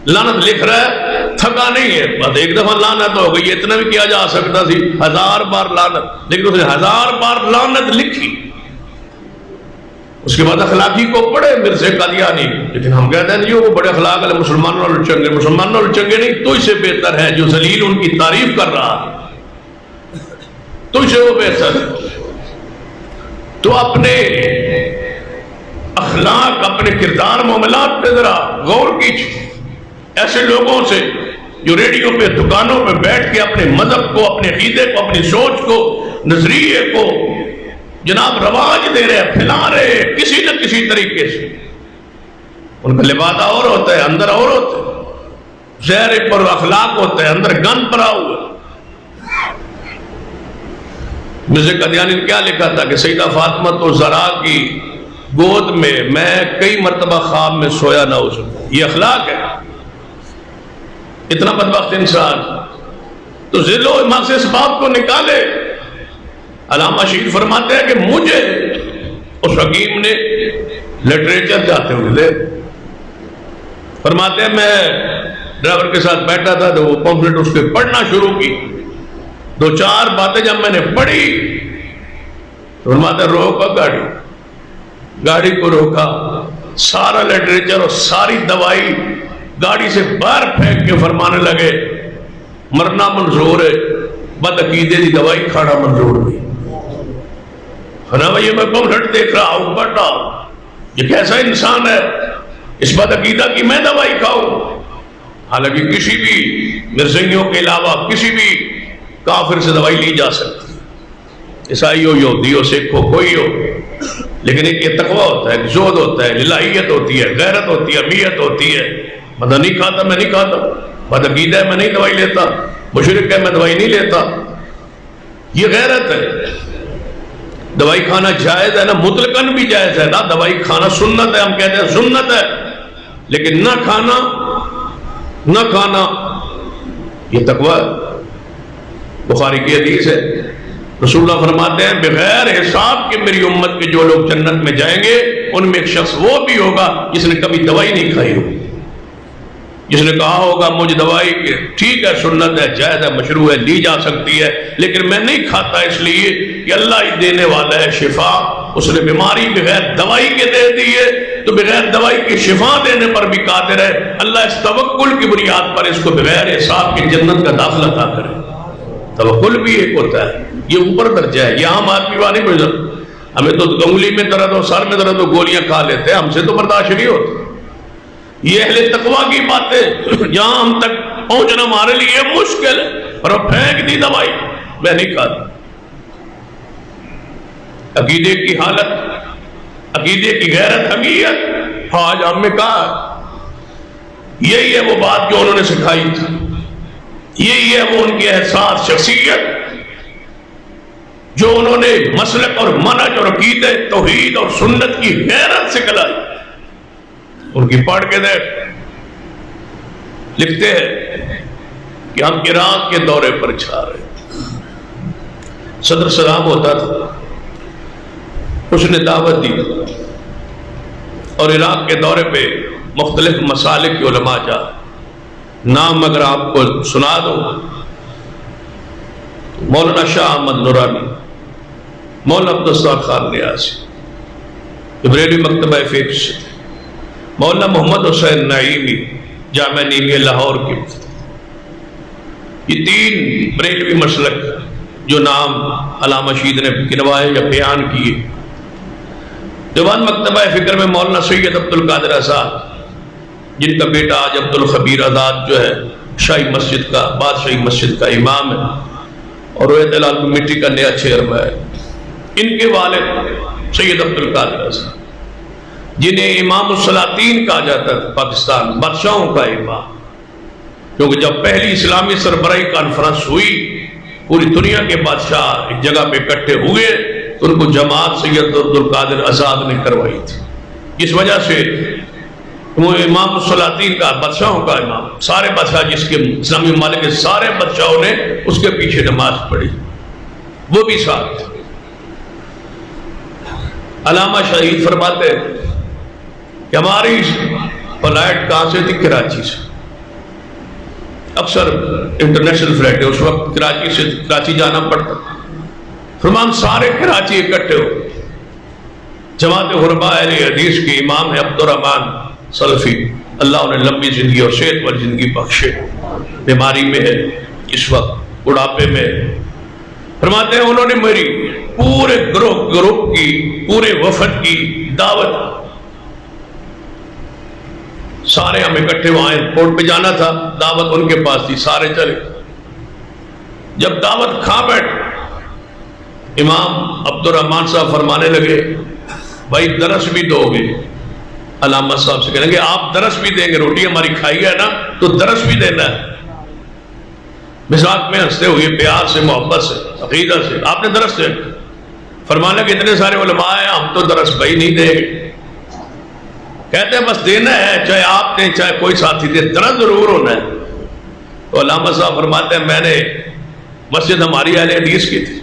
لعنت لکھ رہا ہے، تھکا نہیں ہے، بس ایک دفعہ لعنت ہو گئی، اتنا بھی کیا جا سکتا سی، 1000 بار لعنت، لیکن اس نے 1000 بار لعنت لکھی۔ اس کے بعد اخلاقی کو پڑھے مرزے قادیانی، لیکن ہم کہتے ہیں جو وہ بڑے اخلاق والے مسلمانوں والے چنگے، مسلمانوں والے چنگے نہیں، تو اس سے بہتر ہے جو ذلیل ان کی تعریف کر رہا ہے، تو اسے وہ بہتر ہے۔ تو اپنے اخلاق، اپنے کردار، معاملات پہ ذرا غور کیجیے۔ ایسے لوگوں سے جو ریڈیو پہ، دکانوں پہ بیٹھ کے اپنے مذہب کو، اپنے عقیدے کو، اپنی سوچ کو، نظریے کو جناب رواج دے رہے ہیں، پھیلا رہے ہیں کسی نہ کسی طریقے سے، ان کا لبادہ اور ہوتا ہے، اندر اور ہوتا ہے، زہر پر اخلاق ہوتا ہے، اندر گند پڑا ہوا ہے۔ مرزا قادیانی نے کیا لکھا تھا کہ سیدہ فاطمہ تو زہرا کی گود میں کئی مرتبہ خواب میں سویا نہ ہو سکوں۔ یہ اخلاق ہے، اتنا بدبخت انسان تو ذل و ایمان سے اس بات کو نکالے۔ علامہ شیخ فرماتے ہیں کہ مجھے اس حکیم نے لٹریچر جاتے ہوئے دے، فرماتے ہیں میں ڈرائیور کے ساتھ بیٹھا تھا تو وہ پمفلٹ اس کے پڑھنا شروع کی، دو چار باتیں جب میں نے پڑھی تو فرماتے ہیں روکا گاڑی کو روکا، سارا لٹریچر اور ساری دوائی گاڑی سے باہر پھینک کے فرمانے لگے مرنا منظور ہے، بدعقیدے دی دوائی کھانا منظور نہیں۔ فرمایا یہ میں پمفلٹ دیکھ رہا ہوں، پڑھ رہا ہوں، یہ کیسا انسان ہے اس بدعقیدہ کی میں دوائی کھاؤں؟ حالانکہ کسی بھی مرزائیوں کے علاوہ کسی بھی کافر سے دوائی لی جا سکتی، عیسائی ہو، یہودی ہو، سکھ ہو، کوئی ہو، لیکن ایک یہ تقویٰ ہوتا ہے، ایک زہد ہوتا ہے، الہیت ہوتی ہے، غیرت ہوتی ہے، امیت ہوتی ہے۔ بندہ نہیں کھاتا میں نہیں کھاتا، بدعقیدہ ہے میں نہیں دوائی لیتا، مشرک ہے میں دوائی نہیں لیتا، یہ غیرت ہے۔ دوائی کھانا جائز ہے نا، مطلقاً بھی جائز ہے نا، دوائی کھانا سنت ہے، ہم کہتے ہیں سنت ہے، لیکن نہ کھانا یہ تقویٰ ہے۔ بخاری کی حدیث ہے، رسول اللہ فرماتے ہیں بغیر حساب کے میری امت کے جو لوگ جنت میں جائیں گے ان میں ایک شخص وہ بھی ہوگا جس نے کبھی دوائی نہیں کھائی ہوگی، جس نے کہا ہوگا مجھے دوائی ٹھیک ہے، سنت ہے، جائز ہے، مشروع ہے، لی جا سکتی ہے، لیکن میں نہیں کھاتا اس لیے کہ اللہ ہی دینے والا ہے شفا، اس نے بیماری بغیر دوائی کے دے دی ہے تو بغیر دوائی کی شفا دینے پر بھی قادر ہے۔ اللہ اس توکل کی بنیاد پر اس کو بغیر حساب کی جنت کا داخلہ عطا کرے۔ توکل بھی ایک ہوتا ہے، یہ اوپر درجہ ہے، یہ عام آدمی والا نہیں بجر، ہمیں تو انگلی میں درد ہو، سر میں درد ہو، گولیاں کھا لیتے ہیں، ہم سے تو برداشت نہیں ہوتا۔ یہ اہل تقویٰ کی باتیں جہاں ہم تک پہنچنا ہمارے لیے مشکل ہے، اور وہ پھینک دی دوائی، میں نہیں کھاتا۔ عقیدے کی حالت، عقیدے کی غیرت، حمیت آج ہم نے کہا یہی ہے وہ بات جو انہوں نے سکھائی تھی، یہی ہے وہ ان کی احساس شخصیت جو انہوں نے مسلک اور منہج اور عقیدے توحید اور سنت کی غیرت سے کلائی۔ ان کی پڑھ کے دیکھ، لکھتے ہیں کہ ہم عراق کے دورے پر جا رہے تھے، صدر صدام ہوتا تھا، اس نے دعوت دی اور عراق کے دورے پہ مختلف مسالک کے علماء جا، نام اگر آپ کو سنا دو، مولانا شاہ احمد نورانی، مولانا عبدالستار خان نیازی، بریلوی مکتبہ فقہ سے، مولانا محمد حسین نعیمی جامعہ نیمیہ لاہور کی مفتی، یہ تین بریلوی مسلک جو نام علامہ شید نے گنوائے یا بیان کیے۔ دیوان مکتبہ فکر میں مولانا سید عبدالقادر آزاد، جن کا بیٹا آج عبدالخبیر آزاد جو ہے شاہی مسجد کا، بادشاہی مسجد کا امام ہے اور رویت لال کمیٹی کا نیا چیئرمین ہے، ان کے والد سید عبدالقادر آزاد جنہیں امام السلاطین کہا جاتا ہے، پاکستان بادشاہوں کا امام، کیونکہ جب پہلی اسلامی سربراہی کانفرنس ہوئی پوری دنیا کے بادشاہ ایک جگہ پہ اکٹھے ہوئے تو ان کو جماعت سید عبدالقادر آزاد نے کروائی تھی۔ اس وجہ سے وہ امام السلاطین کا، بادشاہوں کا امام، سارے بادشاہ جس کے اسلامی ممالک کے سارے بادشاہوں نے اس کے پیچھے نماز پڑھی، وہ بھی ساتھ۔ علامہ شہید فرماتے ہیں کہ ہماری فلائٹ کہاں سے تھی؟ کراچی سے، اکثر انٹرنیشنل فلائٹ ہے، اس وقت کراچی سے کراچی جانا پڑتا، فرمان سارے کراچی اکٹھے ہو، جماعت غرباء اہل حدیث کے امام ہے عبدالرحمن سلفی، اللہ انہیں لمبی زندگی اور صحت والی زندگی بخشے، بیماری میں ہے اس وقت، بڑھاپے میں، فرماتے ہیں انہوں نے میری پورے گروپ کی، پورے وفد کی دعوت، سارے ہم اکٹھے وہاں ایئرپورٹ پہ جانا تھا، دعوت ان کے پاس تھی، سارے چلے۔ جب دعوت کھا بیٹھ، امام عبدالرحمن صاحب فرمانے لگے بھائی درس بھی دو گے؟ علامہ صاحب سے کہیں گے آپ درس بھی دیں گے، روٹی ہماری کھائی ہے نا تو درس بھی دینا ہے، مذاق میں ہنستے ہوئے پیار سے محبت سے عقیدہ سے آپ نے درس دے. فرمانا کہ اتنے سارے علماء ہیں ہم تو درس بھائی نہیں دیں گے. کہتے ہیں بس دینا ہے، چاہے آپ دیں چاہے کوئی ساتھی دے، درس ضرور ہونا ہے. تو علامہ صاحب فرماتے ہیں میں نے مسجد ہماری اہل حدیث کی تھی،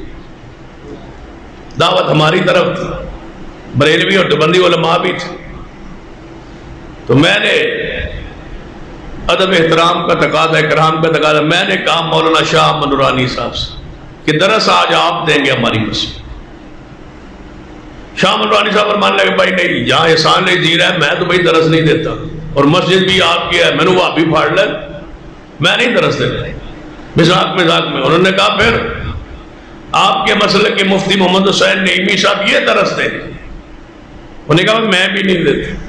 دعوت ہماری طرف تھی، بریلوی اور دیوبندی علماء بھی تھے، تو میں نے ادب احترام کا تقاضا اکرام کا تقاضا میں نے کہا مولانا شاہ منورانی صاحب سے کہ درس آج آپ دیں گے ہماری مسجد. شاہ منورانی صاحب فرمانے لگے بھائی نہیں، جہاں احسان نہیں جی رہا ہے میں تو بھائی درس نہیں دیتا، اور مسجد بھی آپ کی ہے، میں نے وہ بھی پھاڑ لیں، میں نہیں درس دیتا. مذاق میں انہوں نے کہا پھر آپ کے مسئلے کے مفتی محمد حسین نعیمی صاحب یہ درس دیں. انہوں نے کہا میں بھی نہیں دیتا.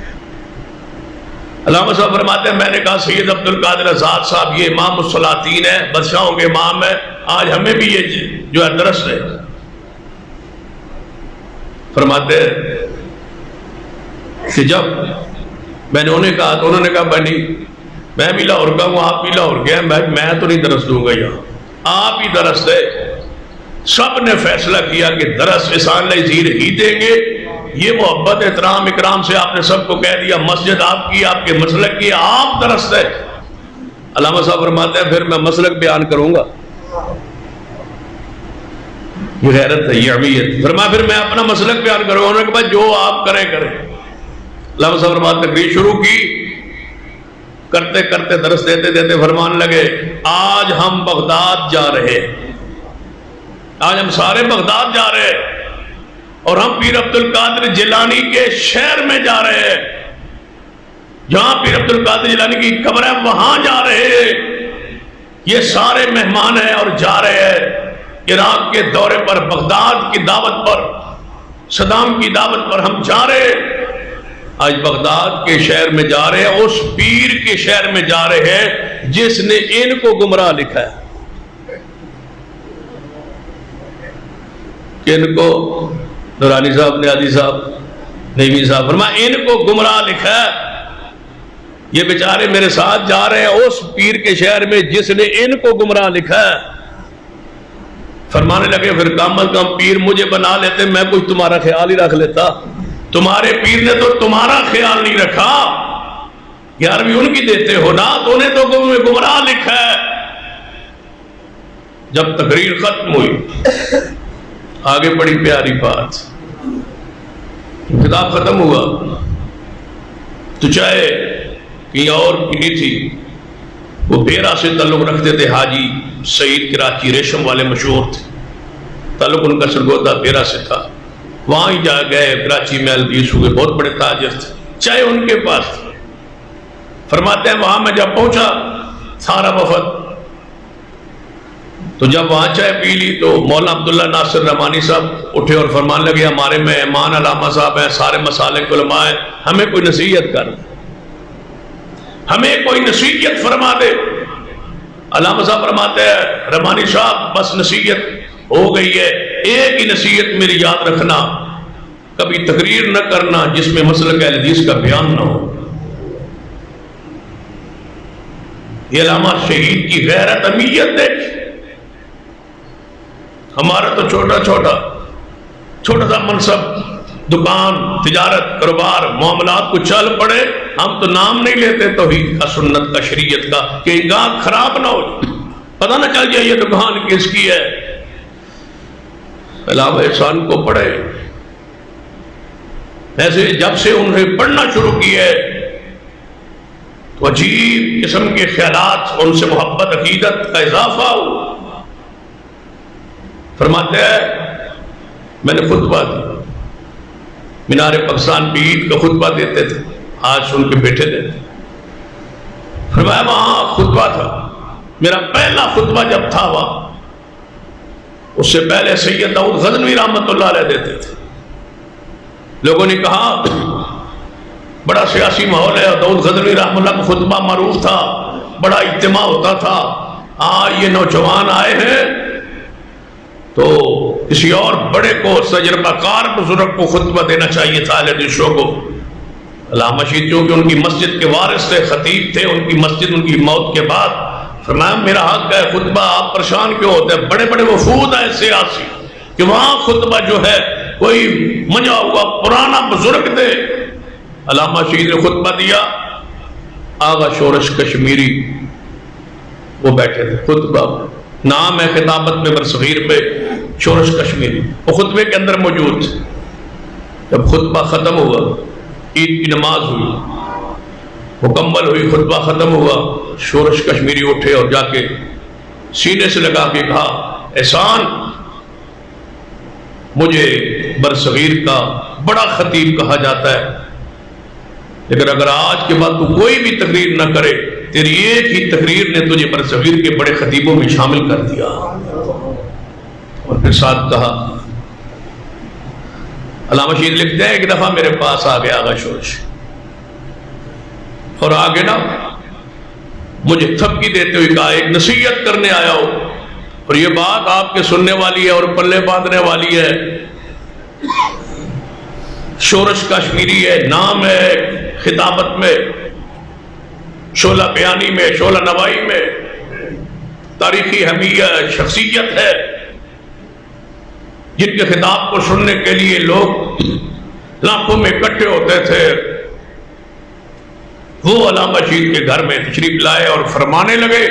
علامہ صاحب فرماتے ہیں میں نے کہا سید عبد القادر آزاد صاحب یہ امام الصلاطین ہے، بادشاہوں کے امام ہے، آج ہمیں بھی یہ جو ہے درس ہے. فرماتے ہیں کہ جب میں نے انہیں کہا تو انہوں نے کہا بھائی میں بھی لاہور کا ہوں، آپ بھی لاہور کے ہیں، میں تو نہیں درس دوں گا، یہاں آپ ہی درس دے. سب نے فیصلہ کیا کہ درس احسان زیر ہی دیں گے. یہ محبت احترام اکرام سے آپ نے سب کو کہہ دیا مسجد آپ کی، آپ کے مسلک کی، آپ درس دے. علامہ صاحب فرماتے ہیں پھر میں مسلک بیان کروں گا. یہ غیرت ہے، یہ عمیت. فرمایا پھر میں اپنا مسلک بیان کروں گا. انہوں نے کہا جو آپ کریں. علامہ صاحب فرماتے ہیں تقریر شروع کی، کرتے کرتے درس دیتے دیتے فرمان لگے آج ہم بغداد جا رہے، آج ہم سارے بغداد جا رہے اور ہم پیر عبد القادر جیلانی کے شہر میں جا رہے ہیں، جہاں پیر عبد القادر جیلانی کی قبر ہے وہاں جا رہے ہیں. یہ سارے مہمان ہیں اور جا رہے ہیں عراق کے دورے پر، بغداد کی دعوت پر، صدام کی دعوت پر ہم جا رہے ہیں. آج بغداد کے شہر میں جا رہے ہیں، اس پیر کے شہر میں جا رہے ہیں جس نے ان کو گمراہ لکھا ہے. ان کو نورانی صاحب، نیازی صاحب، نعیمی صاحب فرمایا ان کو گمراہ لکھا ہے. یہ بیچارے میرے ساتھ جا رہے ہیں اس پیر کے شہر میں جس نے ان کو گمراہ لکھا ہے. فرمانے لگے پھر کم از کم پیر مجھے بنا لیتے، میں کچھ تمہارا خیال ہی رکھ لیتا. تمہارے پیر نے تو تمہارا خیال نہیں رکھا، 11ویں ان کی دیتے ہو نا، تو انہیں تو گمراہ لکھا ہے. جب تقریر ختم ہوئی آگے بڑی پیاری بات، کتاب ختم ہوا تو چاہے کہیں اور کی تھی، وہ بیرا سے تعلق رکھتے تھے. حاجی سعید کراچی ریشم والے مشہور تھے، تعلق ان کا سرگودا بیرا سے تھا. وہاں ہی جا گئے، کراچی میں البیس ہوئے، بہت بڑے تاجر تھے، چاہے ان کے پاس تھے. فرماتے ہیں وہاں میں جب پہنچا سارا وفد، تو جب وہاں چائے پی لی تو مولانا عبداللہ ناصر رحمانی صاحب اٹھے اور فرمان لگے ہمارے مہمان علامہ صاحب ہیں، سارے مسالک علماء ہیں، ہمیں کوئی نصیحت کر، ہمیں کوئی نصیحت فرما دے. علامہ صاحب فرماتے ہیں رحمانی صاحب بس نصیحت ہو گئی ہے، ایک ہی نصیحت میری یاد رکھنا، کبھی تقریر نہ کرنا جس میں مسلک اہل حدیث کا بیان نہ ہو. یہ علامہ شہید کی غیرت امیت دیکھ. ہمارا تو چھوٹا سا منصب، دکان، تجارت، کاروبار، معاملات کو چل پڑے، ہم تو نام نہیں لیتے توحید کا، سنت کا، شریعت کا، کہ گاہک خراب نہ ہو جائے، پتہ نہ چل جائے یہ دکان کس کی ہے. علامہ احسان کو پڑھے، ایسے جب سے انہیں پڑھنا شروع کیا تو عجیب قسم کے خیالات، ان سے محبت عقیدت کا اضافہ ہو. فرماتے ہیں میں نے خطبہ دی، مینار پاکستان پہ عید کا خطبہ دیتے تھے، آج سن کے بیٹھے تھے. فرمایا وہاں خطبہ تھا، میرا پہلا خطبہ جب تھا وہاں، اس سے پہلے سید داؤد غزنوی رحمۃ اللہ علیہ دیتے تھے. لوگوں نے کہا بڑا سیاسی ماحول ہے، داؤد غزنوی رحمۃ اللہ کا خطبہ معروف تھا، بڑا اجتماع ہوتا تھا. آج یہ نوجوان آئے ہیں تو کسی اور بڑے کو، تجربہ کار بزرگ کو خطبہ دینا چاہیے تھا اہل حدیثوں کو. علامہ شہید چونکہ ان کی مسجد کے وارث تھے، خطیب تھے، ان کی مسجد ان کی موت کے بعد فرمایا میرا حق ہے خطبہ، آپ پریشان کیوں ہوتے ہیں؟ بڑے بڑے وفود ہیں سیاسی کہ وہاں خطبہ جو ہے کوئی منجا ہوا پرانا بزرگ دے۔ علامہ شہید نے خطبہ دیا، آغا شورش کشمیری وہ بیٹھے تھے، خطبہ نام ہے خطابت میں برصغیر پہ شورش کشمیری، وہ خطبے کے اندر موجود تھے۔ جب خطبہ ختم ہوا، عید کی نماز ہوئی، مکمل ہوئی، خطبہ ختم ہوا، شورش کشمیری اٹھے اور جا کے سینے سے لگا کے کہا احسان مجھے برصغیر کا بڑا خطیب کہا جاتا ہے، لیکن اگر آج کے بعد تو کوئی بھی تقریر نہ کرے، تیری ایک ہی تقریر نے تجھے برصغیر کے بڑے خطیبوں میں شامل کر دیا۔ اور پھر ساتھ کہا، علامہ شہید لکھتے ہیں ایک دفعہ میرے پاس آ گیا آغا شورش، اور آگے نا مجھے تھپکی دیتے ہوئے کہا ایک نصیحت کرنے آیا ہو، اور یہ بات آپ کے سننے والی ہے اور پلے باندھنے والی ہے۔ شورش کشمیری ہے، نام ہے خطابت میں، شعلہ بیانی میں، شعلہ نوائی میں، تاریخی اہمیت، شخصیت ہے، جن کے خطاب کو سننے کے لیے لوگ لاکھوں میں اکٹھے ہوتے تھے۔ وہ علامہ شہید کے گھر میں تشریف لائے اور فرمانے لگے،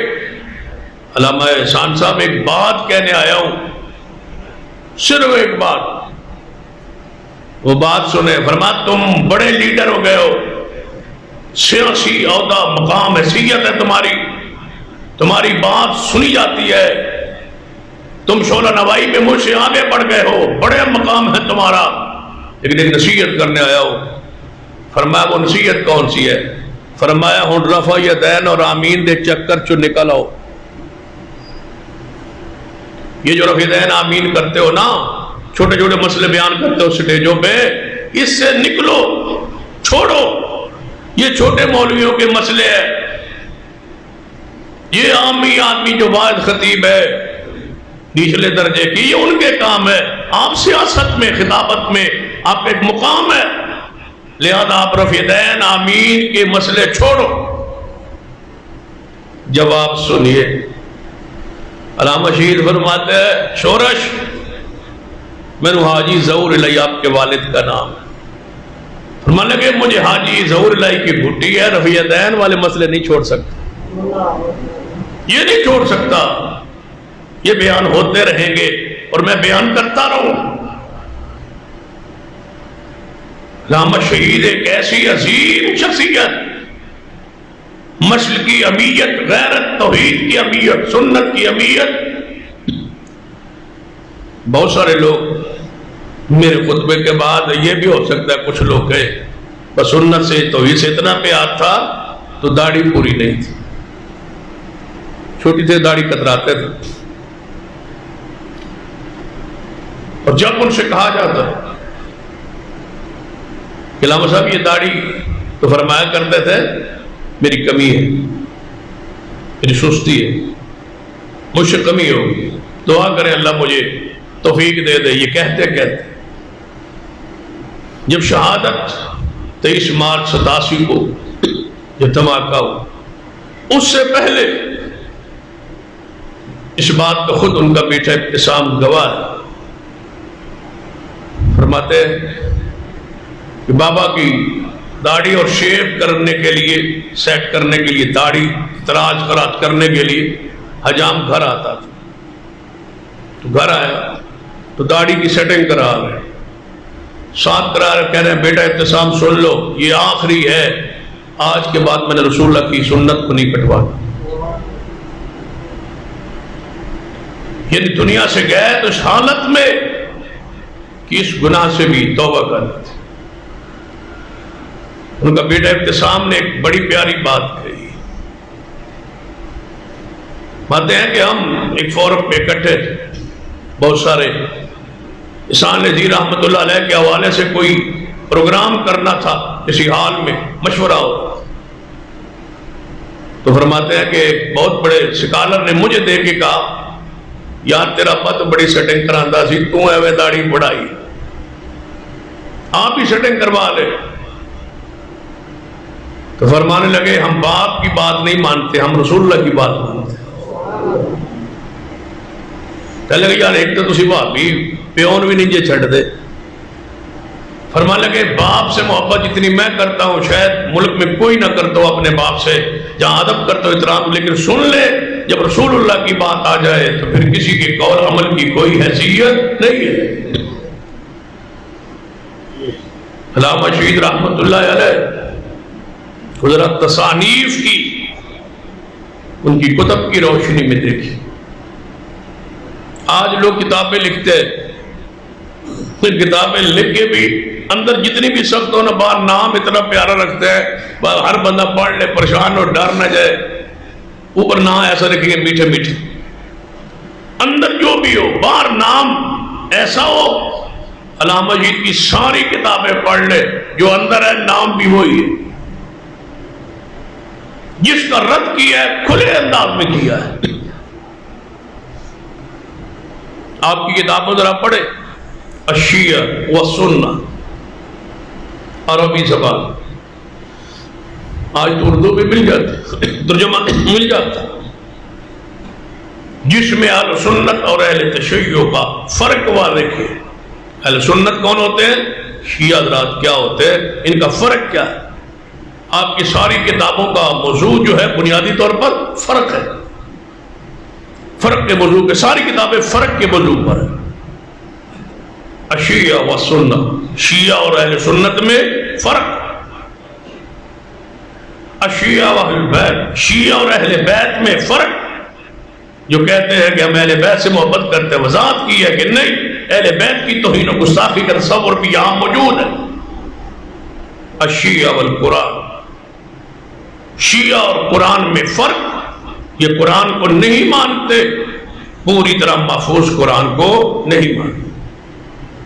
علامہ احسان صاحب ایک بات کہنے آیا ہوں، صرف ایک بات۔ وہ بات سنے، فرمایا تم بڑے لیڈر ہو گئے ہو، سیاسی عہدہ مقام حیثیت ہے تمہاری، تمہاری بات سنی جاتی ہے، تم شعلہ نوائی میں مجھ سے آگے بڑھ گئے ہو، بڑے مقام ہے تمہارا، لیکن ایک نصیحت کرنے آیا ہو۔ فرمایا وہ نصیحت کون سی ہے؟ فرمایا ہن رفع یدین اور آمین دے چکر چو نکل آؤ۔ یہ جو رفع یدین آمین کرتے ہو نا، چھوٹے چھوٹے مسئلے بیان کرتے ہو سٹیجوں پہ، اس سے نکلو، چھوڑو، یہ چھوٹے مولویوں کے مسئلے ہیں، یہ عامی آدمی جو واحد خطیب ہے نچلے درجے کی، یہ ان کے کام ہے۔ آپ سیاست میں، خطابت میں آپ ایک مقام ہے، لہذا آپ رفع یدین آمین کے مسئلے چھوڑو۔ جواب سنیے، علامہ شہید فرماتے ہیں شورش میں نے حاجی ظہور الہی آپ کے والد کا نام ہے، فرمانے لگے مجھے حاجی ظہور الہی کی گھٹی ہے، رفع یدین والے مسئلے نہیں چھوڑ سکتا، یہ نہیں چھوڑ سکتا، یہ بیان ہوتے رہیں گے اور میں بیان کرتا رہوں۔ علامہ شہید ایک ایسی عظیم شخصیت، مشل کی اہمیت، غیرت، توحید کی اہمیت، سنت کی اہمیت۔ بہت سارے لوگ میرے خطبے کے بعد یہ بھی ہو سکتا ہے کچھ لوگ کہے بس سنت سے توحید سے اتنا پیار تھا تو داڑھی پوری نہیں تھی، چھوٹی سے داڑھی کتراتے تھے، اور جب ان سے کہا جاتا کہ علامہ صاحب یہ داڑھی، تو فرمایا کرتے تھے میری کمی ہے، میری سستی ہے، مجھ سے کمی ہوگی، دعا کریں اللہ مجھے توفیق دے دے۔ یہ کہتے کہتے جب شہادت 23 مارچ 87 کو یہ دھماکہ ہوا، اس سے پہلے اس بات کا خود ان کا بیٹا ابتسام گواہ ہے، فرماتے ہیں کہ بابا کی داڑھی اور شیو کرنے کے لیے، سیٹ کرنے کے لیے، داڑھی تراج خراج کرنے کے لیے حجام گھر آتا تھا، تو گھر آیا تو داڑھی کی سیٹنگ کرا رہے، ساتھ کرا رہے، کہہ رہے ہیں بیٹا ابتسام سن لو، یہ آخری ہے، آج کے بعد میں نے رسول اللہ کی سنت کو نہیں کٹوانا۔ یعنی دنیا سے گئے تو اس حالت میں کہ اس گناہ سے بھی توبہ کرنی تھی۔ ان کا بیٹا ابتسام نے ایک بڑی پیاری بات کہی، باتیں ہیں کہ ہم ایک فورم پہ اکٹھے تھے، بہت سارے، احسان نذیر رحمۃ اللہ علیہ کے حوالے سے کوئی پروگرام کرنا تھا کسی حال میں، مشورہ ہو، تو فرماتے ہیں کہ ایک بہت بڑے سکالر نے مجھے دیکھ کے کہا یار تیرا پت بڑی سیٹنگ کراندہ سی، تو ایویں داڑھی بڑھائی، آپ ہی سیٹنگ کروا لے۔ تو فرمانے لگے ہم باپ کی بات نہیں مانتے، ہم رسول اللہ کی بات مانتے ہیں۔ کہنے لگے یار ایک تو تسی بھابی پیون بھی نہیں جے چھڑ دے۔ فرمانے لگے باپ سے محبت جتنی میں کرتا ہوں شاید ملک میں کوئی نہ کرتا ہو اپنے باپ سے، جہاں ادب کرتا ہو احترام، لیکن سن لے جب رسول اللہ کی بات آ جائے تو پھر کسی کے قول عمل کی کوئی حیثیت نہیں ہے۔ علامہ شہید رحمت اللہ علیہ حضرت تصانیف کی ان کی کتب کی روشنی میں دیکھی، آج لوگ کتابیں لکھتے پھر کتابیں لکھ کے بھی اندر جتنی بھی سخت ہو نا، باہر نام اتنا پیارا رکھتے ہیں ہر بندہ پڑھ لے پریشان ہو ڈر نہ جائے، اوپر نام ایسا رکھیں گے میٹھے میٹھے، اندر جو بھی ہو باہر نام ایسا ہو۔ علامہ شہید کی ساری کتابیں پڑھ لے، جو اندر ہے نام بھی وہی ہے، جس کا رد کیا ہے کھلے انداز میں کیا ہے۔ آپ کی کتابوں ذرا پڑھے، الشیعہ والسنہ، عربی زبان، آج تو اردو میں مل جاتی، ترجمہ مل جاتا، جس میں اہل سنت اور اہل تشیع کا فرق واضح ہے۔ اہل سنت کون ہوتے ہیں؟ شیعہ حضرات کیا ہوتے ہیں، ان کا فرق کیا ہے؟ آپ کی ساری کتابوں کا موضوع جو ہے بنیادی طور پر فرق ہے، فرق کے موضوع کے، ساری کتابیں فرق کے موضوع پر ہیں۔ الشیعہ والسنہ، شیعہ اور اہل سنت میں فرق، الشیعہ واہل البیت، شیعہ اور اہل بیت میں فرق۔ جو کہتے ہیں کہ ہم اہل بیت سے محبت کرتے ہیں، وضاحت کی ہے کہ نہیں، اہل بیت کی توہین و گستاخی کا تصور بھی یہاں موجود ہے۔ الشیعہ والقرآن، شیعہ اور قرآن میں فرق، یہ قرآن کو نہیں مانتے، پوری طرح محفوظ قرآن کو نہیں مانتے۔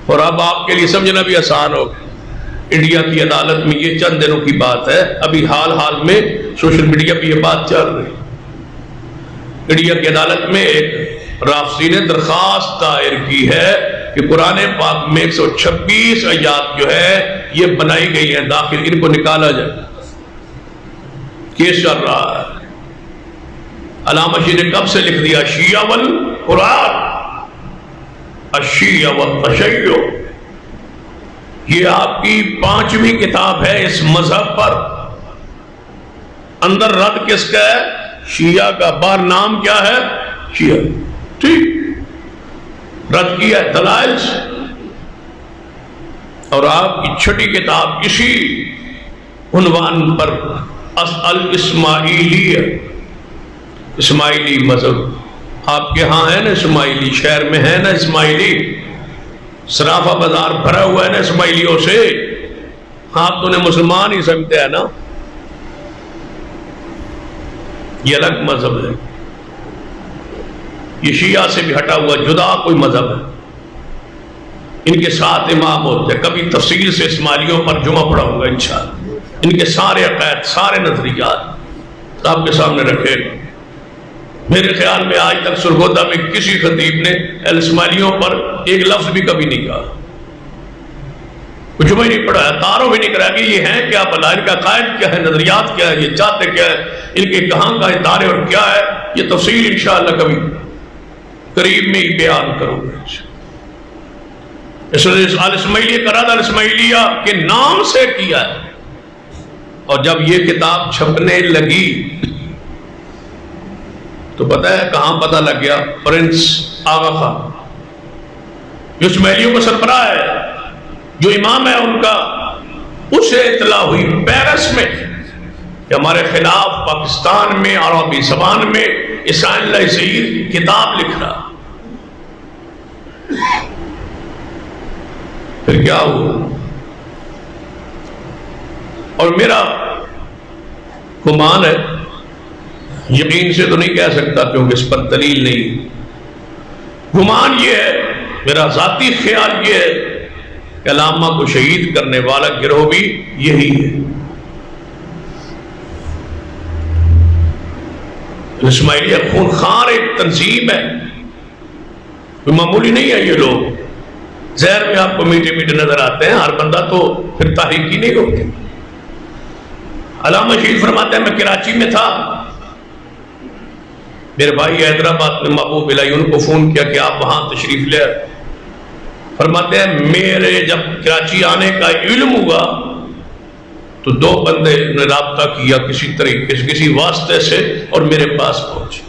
اور اب آپ کے لیے سمجھنا بھی آسان ہو، انڈیا کی عدالت میں یہ چند دنوں کی بات ہے، ابھی حال میں سوشل میڈیا پہ یہ بات چل رہی، انڈیا کی عدالت میں ایک رافضی نے درخواست دائر کی ہے کہ قرآن پاک میں 126 آیات جو ہے یہ بنائی گئی ہیں داخل، ان کو نکالا جائے۔ کیس چل رہا ہے، علامہ شہید نے کب سے لکھ دیا، شیعہ والقرآن، الشیعہ والتشیع، یہ آپ کی 5ویں کتاب ہے اس مذہب پر۔ اندر رد کس کا ہے؟ شیعہ کا، باہر نام کیا ہے؟ شیعہ، ٹھیک، رد کیا ہے دلائل سے۔ اور آپ کی چھٹی کتاب اسی عنوان پر، الاسماعیلیہ، اسماعیلی مذہب، آپ کے ہاں ہے نا اسماعیلی، شہر میں ہے نا اسماعیلی، سرافہ بازار بھرا ہوا ہے نا اسماعیلیوں سے، آپ تو انہیں مسلمان ہی سمجھتے ہیں نا، یہ الگ مذہب ہے، یہ شیعہ سے بھی ہٹا ہوا جدا کوئی مذہب ہے۔ ان کے 7 امام ہوتے ہیں، کبھی تفصیل سے اسماعیلیوں پر جمعہ پڑھا ہوگا انشاءاللہ، ان کے سارے عقائد، سارے نظریات آپ کے سامنے رکھے گا۔ میرے خیال میں آج تک سرگودا میں کسی خطیب نے اسماعیلیوں پر ایک لفظ بھی کبھی نہیں کہا، جمعہ نہیں پڑھا ہے، تاروں بھی نہیں کرایا کہ یہ ہیں کیا، بھلا ان کا عقائد کیا ہے، نظریات کیا ہے، یہ چاہتے کیا ہے، ان کے کہاں کا ادارے اور کیا ہے، یہ تفصیل انشاءاللہ کبھی قریب میں ہی بیان کروں گا۔ اس وجہ الاسماعیلیہ کرا تھا، الاسماعیلیہ کے نام سے کیا ہے۔ اور جب یہ کتاب چھپنے لگی تو پتہ ہے کہاں پتہ لگ گیا؟ پرنس آغا خان جو اسماعیلیوں کا سربراہ ہے، جو امام ہے ان کا، اسے اطلاع ہوئی پیرس میں کہ ہمارے خلاف پاکستان میں عربی زبان میں عیسیٰ اللہ سعید کتاب لکھ رہا۔ پھر کیا ہوا؟ اور میرا گمان ہے، یقین سے تو نہیں کہہ سکتا کیونکہ اس پر دلیل نہیں، گمان یہ ہے، میرا ذاتی خیال یہ ہے کہ علامہ کو شہید کرنے والا گروہ بھی یہی ہے۔ اسماعیلیہ خونخوار ایک تنظیم ہے، کوئی معمولی نہیں ہے۔ یہ لوگ ظاہر میں آپ کو میٹھے میٹھے نظر آتے ہیں، ہر بندہ تو پھر تحریکی نہیں ہوتی، علامہ شہید فرماتے ہیں میں کراچی میں تھا، میرے بھائی حیدرآباد میں محبوب الہی، ان کو فون کیا کہ آپ وہاں تشریف لے آئے۔ فرماتے ہیں میرے جب کراچی آنے کا علم ہوا تو 2 بندے نے رابطہ کیا کسی طریقے سے، کسی واسطے سے، اور میرے پاس پہنچے۔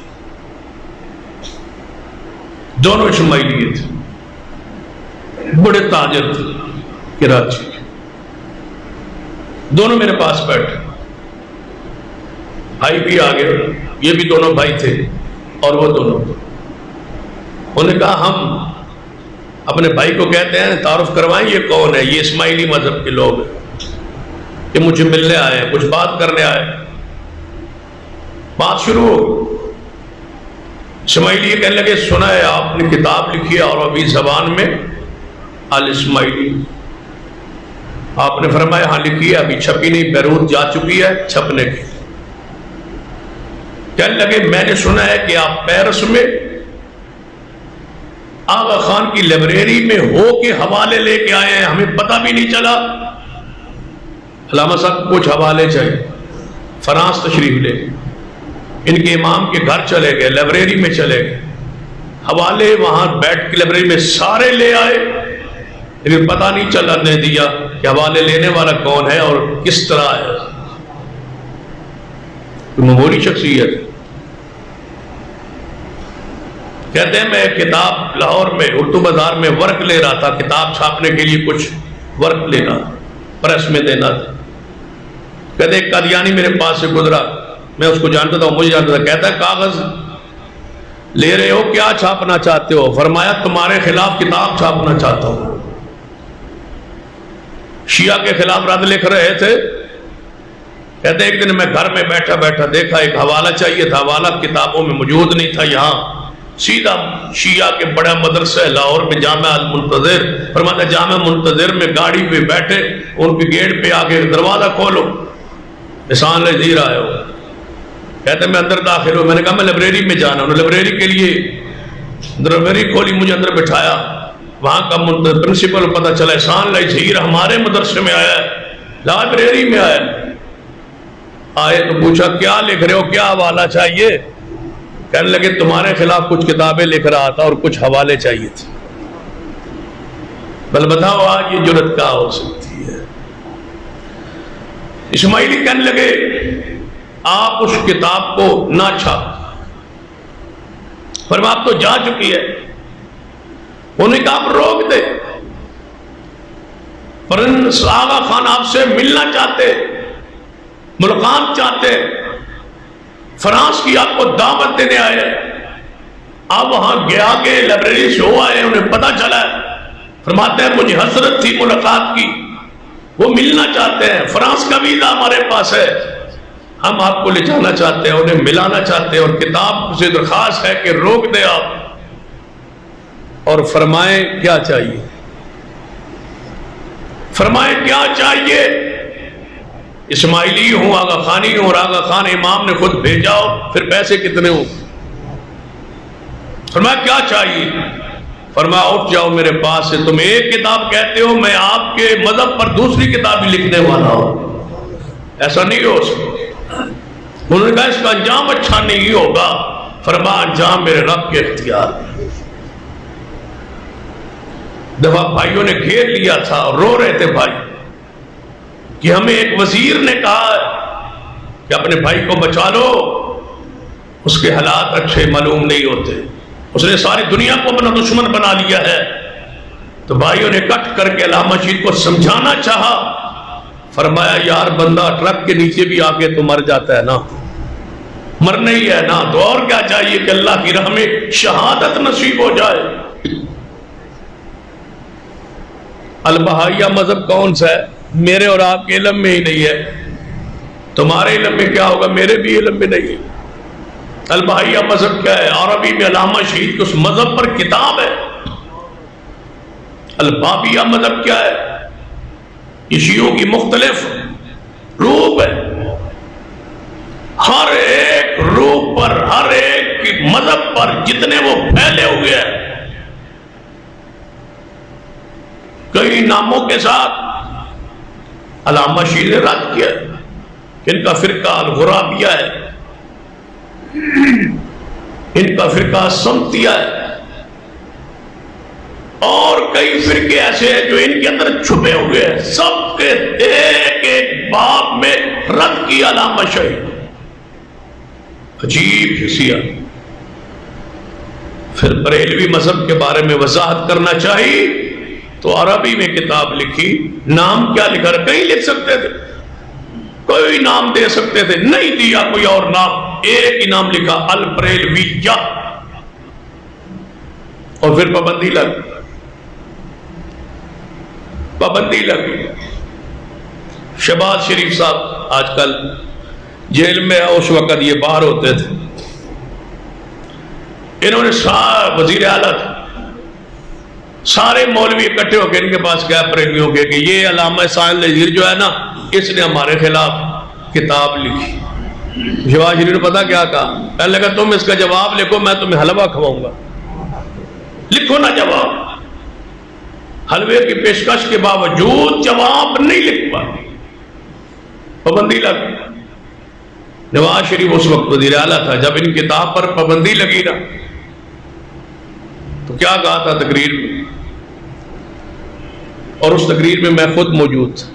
دونوں اسماعیلی تھے، بڑے تاجر تھے کراچی کے، دونوں میرے پاس بیٹھے۔ بھائی بھی آ گئے، یہ بھی دونوں بھائی تھے اور وہ دونوں۔ انہوں نے کہا ہم اپنے بھائی کو کہتے ہیں تعارف کروائیں یہ کون ہے؟ یہ اسماعیلی مذہب کے لوگ ہیں، یہ مجھے ملنے آئے ہیں، کچھ بات کرنے آئے۔ بات شروع ہو، اسماعیلی یہ کہنے لگے سنا ہے آپ نے کتاب لکھی ہے عربی زبان میں الاسماعیلی، آپ نے فرمایا ہاں لکھی ہے، ابھی چھپی نہیں، بیروت جا چکی ہے چھپنے کی۔ کہنے لگے میں نے سنا ہے کہ آپ پیرس میں آغا خان کی لائبریری میں ہو کے حوالے لے کے آئے ہیں، ہمیں پتہ بھی نہیں چلا۔ علامہ صاحب کچھ حوالے چاہیے، فرانس تشریف لے، ان کے امام کے گھر چلے گئے، لائبریری میں چلے گئے، حوالے وہاں بیٹھ کے لائبریری میں سارے لے آئے، لیکن پتہ نہیں چلا نے دیا کہ حوالے لینے والا کون ہے اور کس طرح ہے۔ معمولی شخصیت کہتے ہیں میں کتاب لاہور میں اردو بازار میں ورک لے رہا تھا، کتاب چھاپنے کے لیے کچھ ورک لینا، پریس میں دینا تھا۔ کہتے ایک قادیانی میرے پاس سے گزرا، میں اس کو جانتا تھا، مجھے جانتا تھا۔ کہتا ہے کاغذ لے رہے ہو، کیا چھاپنا چاہتے ہو؟ فرمایا تمہارے خلاف کتاب چھاپنا چاہتا ہوں۔ شیعہ کے خلاف رد لکھ رہے تھے۔ کہتے ایک دن میں گھر میں بیٹھا بیٹھا دیکھا ایک حوالہ چاہیے تھا، حوالہ کتابوں میں موجود نہیں تھا، یہاں سیدھا شیعہ کے بڑا مدرسہ ہے لاہور میں جامع المنتظر، فرماتا جامع منتظر میں گاڑی پہ بیٹھے، ان کے گیٹ پہ آگے دروازہ کھولو، احسان لذیر آئے ہو۔ کہتے میں اندر داخل ہوں، میں نے کہا میں لائبریری میں جانا ہوں، لائبریری کے لیے لائبریری کھولی، مجھے اندر بٹھایا، وہاں کا پرنسپل پتہ چلا احسان لذیر ہمارے مدرسے میں آیا ہے، لائبریری میں آیا ہے۔ آئے تو پوچھا کیا لکھ رہے ہو، کیا حوالہ چاہیے؟ کہنے لگے تمہارے خلاف کچھ کتابیں لکھ رہا تھا اور کچھ حوالے چاہیے تھے۔ بل بتاؤ آج یہ جرت کیا ہو سکتی ہے؟ اسماعیلی کہنے لگے آپ اس کتاب کو نہ چھاپ، فرمایا آپ تو جا چکی ہے۔ انہوں نے کہا آپ روک دے، پرنس آغا خان آپ سے ملنا چاہتے، ملاقات چاہتے، فرانس کی آپ کو دعوت دینے آئے، آپ وہاں گیا کہ لائبریری سے ہو آئے، انہیں پتہ چلا ہے۔ فرماتے ہیں مجھے حسرت تھی ملاقات کی، وہ ملنا چاہتے ہیں، فرانس کا ویزا ہمارے پاس ہے، ہم آپ کو لے جانا چاہتے ہیں، انہیں ملانا چاہتے ہیں، اور کتاب سے درخواست ہے کہ روک دے آپ اور فرمائیں کیا چاہیے، فرمائیں کیا چاہیے۔ اسماعیلی ہوں، آغا خانی ہوں، اور آغا خان امام نے خود بھیجا ہو، پھر پیسے کتنے ہوں؟ فرمایا کیا چاہیے؟ فرمایا اٹھ جاؤ میرے پاس سے، تم ایک کتاب کہتے ہو، میں آپ کے مذہب پر دوسری کتاب بھی لکھنے والا ہوں، ایسا نہیں ہو سکتا۔ انہوں نے کہا اس کا انجام اچھا نہیں ہوگا۔ فرمایا انجام میرے رب کے اختیار۔ دفعہ بھائیوں نے گھیر لیا تھا اور رو رہے تھے بھائی کہ ہمیں ایک وزیر نے کہا کہ اپنے بھائی کو بچا لو، اس کے حالات اچھے معلوم نہیں ہوتے، اس نے ساری دنیا کو اپنا دشمن بنا لیا ہے۔ تو بھائیوں نے کٹ کر کے علامہ شہید کو سمجھانا چاہا، فرمایا یار بندہ ٹرک کے نیچے بھی آ کے تو مر جاتا ہے نا، مرنا ہی ہے نا، تو اور کیا چاہیے کہ اللہ کی راہ میں شہادت نصیب ہو جائے۔ البہائیہ مذہب کون سا ہے؟ میرے اور آپ کے علم میں ہی نہیں ہے، تمہارے علم میں کیا ہوگا، میرے بھی علم میں نہیں ہے۔ البہائیہ مذہب کیا ہے؟ عربی میں علامہ شہید کے اس مذہب پر کتاب ہے۔ البابیہ مذہب کیا ہے؟ یہ شیعوں کی مختلف روپ ہے، ہر ایک روپ پر، ہر ایک مذہب پر جتنے وہ پھیلے ہوئے ہیں، کئی ناموں کے ساتھ علامہ شہید نے رد کیا۔ ان کا فرقہ الغرابیہ ہے، ان کا فرقہ سمتیہ ہے، اور کئی فرقے ایسے ہیں جو ان کے اندر چھپے ہوئے ہیں، سب کے ایک ایک باب میں رد کی علامہ شہید، عجیب حیثیت۔ پھر بریلوی مذہب کے بارے میں وضاحت کرنا چاہیے تو عربی میں کتاب لکھی، نام کیا لکھا، کہیں لکھ سکتے تھے، کوئی نام دے سکتے تھے، نہیں دیا کوئی اور نام، ایک ہی نام لکھا، البریلویہ، اور پھر پابندی لگی، پابندی لگی۔ شہباز شریف صاحب آج کل جیل میں، اس وقت یہ باہر ہوتے تھے، انہوں نے وزیر اعلیٰ سارے مولوی اکٹھے ہو کے ان کے پاس گئے بریلویوں کے کہ یہ علامہ سائل نذیر جو ہے نا، اس نے ہمارے خلاف کتاب لکھی۔ شہباز شریف نے پتا کیا کہا، کہنے لگا تم اس کا جواب لکھو، میں تمہیں حلوہ کھواؤں گا، لکھو نا جواب۔ حلوے کی پیشکش کے باوجود جواب نہیں لکھ پاتے، پابندی لگ۔ نواز شریف اس وقت وزیر اعلیٰ تھا، جب ان کتاب پر پابندی لگی نا تو کیا کہا تھا تقریر میں، اور اس تقریر میں میں خود موجود تھا۔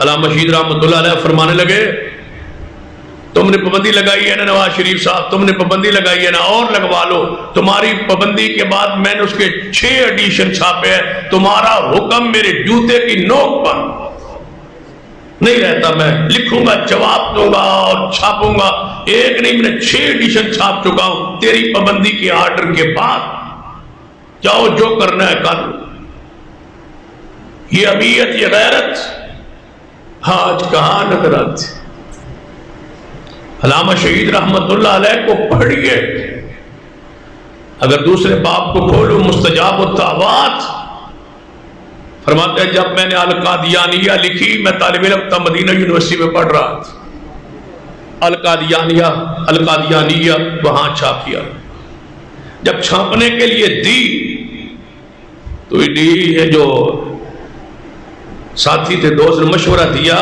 علامہ شہید رحمۃ اللہ علیہ فرمانے لگے تم نے پابندی لگائی ہے نا نواز شریف صاحب، تم نے پابندی لگائی ہے نا، اور لگوا لو، تمہاری پابندی کے بعد میں نے اس کے 6 ایڈیشن چھاپے ہیں، تمہارا حکم میرے جوتے کی نوک پر نہیں رہتا، میں لکھوں گا، جواب دوں گا اور چھاپوں گا، ایک نہیں میں نے 6 ایڈیشن چھاپ چکا ہوں تیری پابندی کے آرڈر کے بعد، جاؤ جو کرنا ہے کر لو۔ یہ ابیت، یہ غیرت آج کہاں نظر آتی؟ علامہ شہید رحمت اللہ علیہ کو پڑھیے، اگر دوسرے باب کو کھولو، مستجاب الدعوات، فرماتے ہیں جب میں نے القادیانیہ لکھی، میں طالب علم تھا، مدینہ یونیورسٹی میں پڑھ رہا تھا، القادیانیہ وہاں چھاپ کیا، جب چھاپنے کے لیے دی تو یہ جو ساتھی تھے، دوست نے مشورہ دیا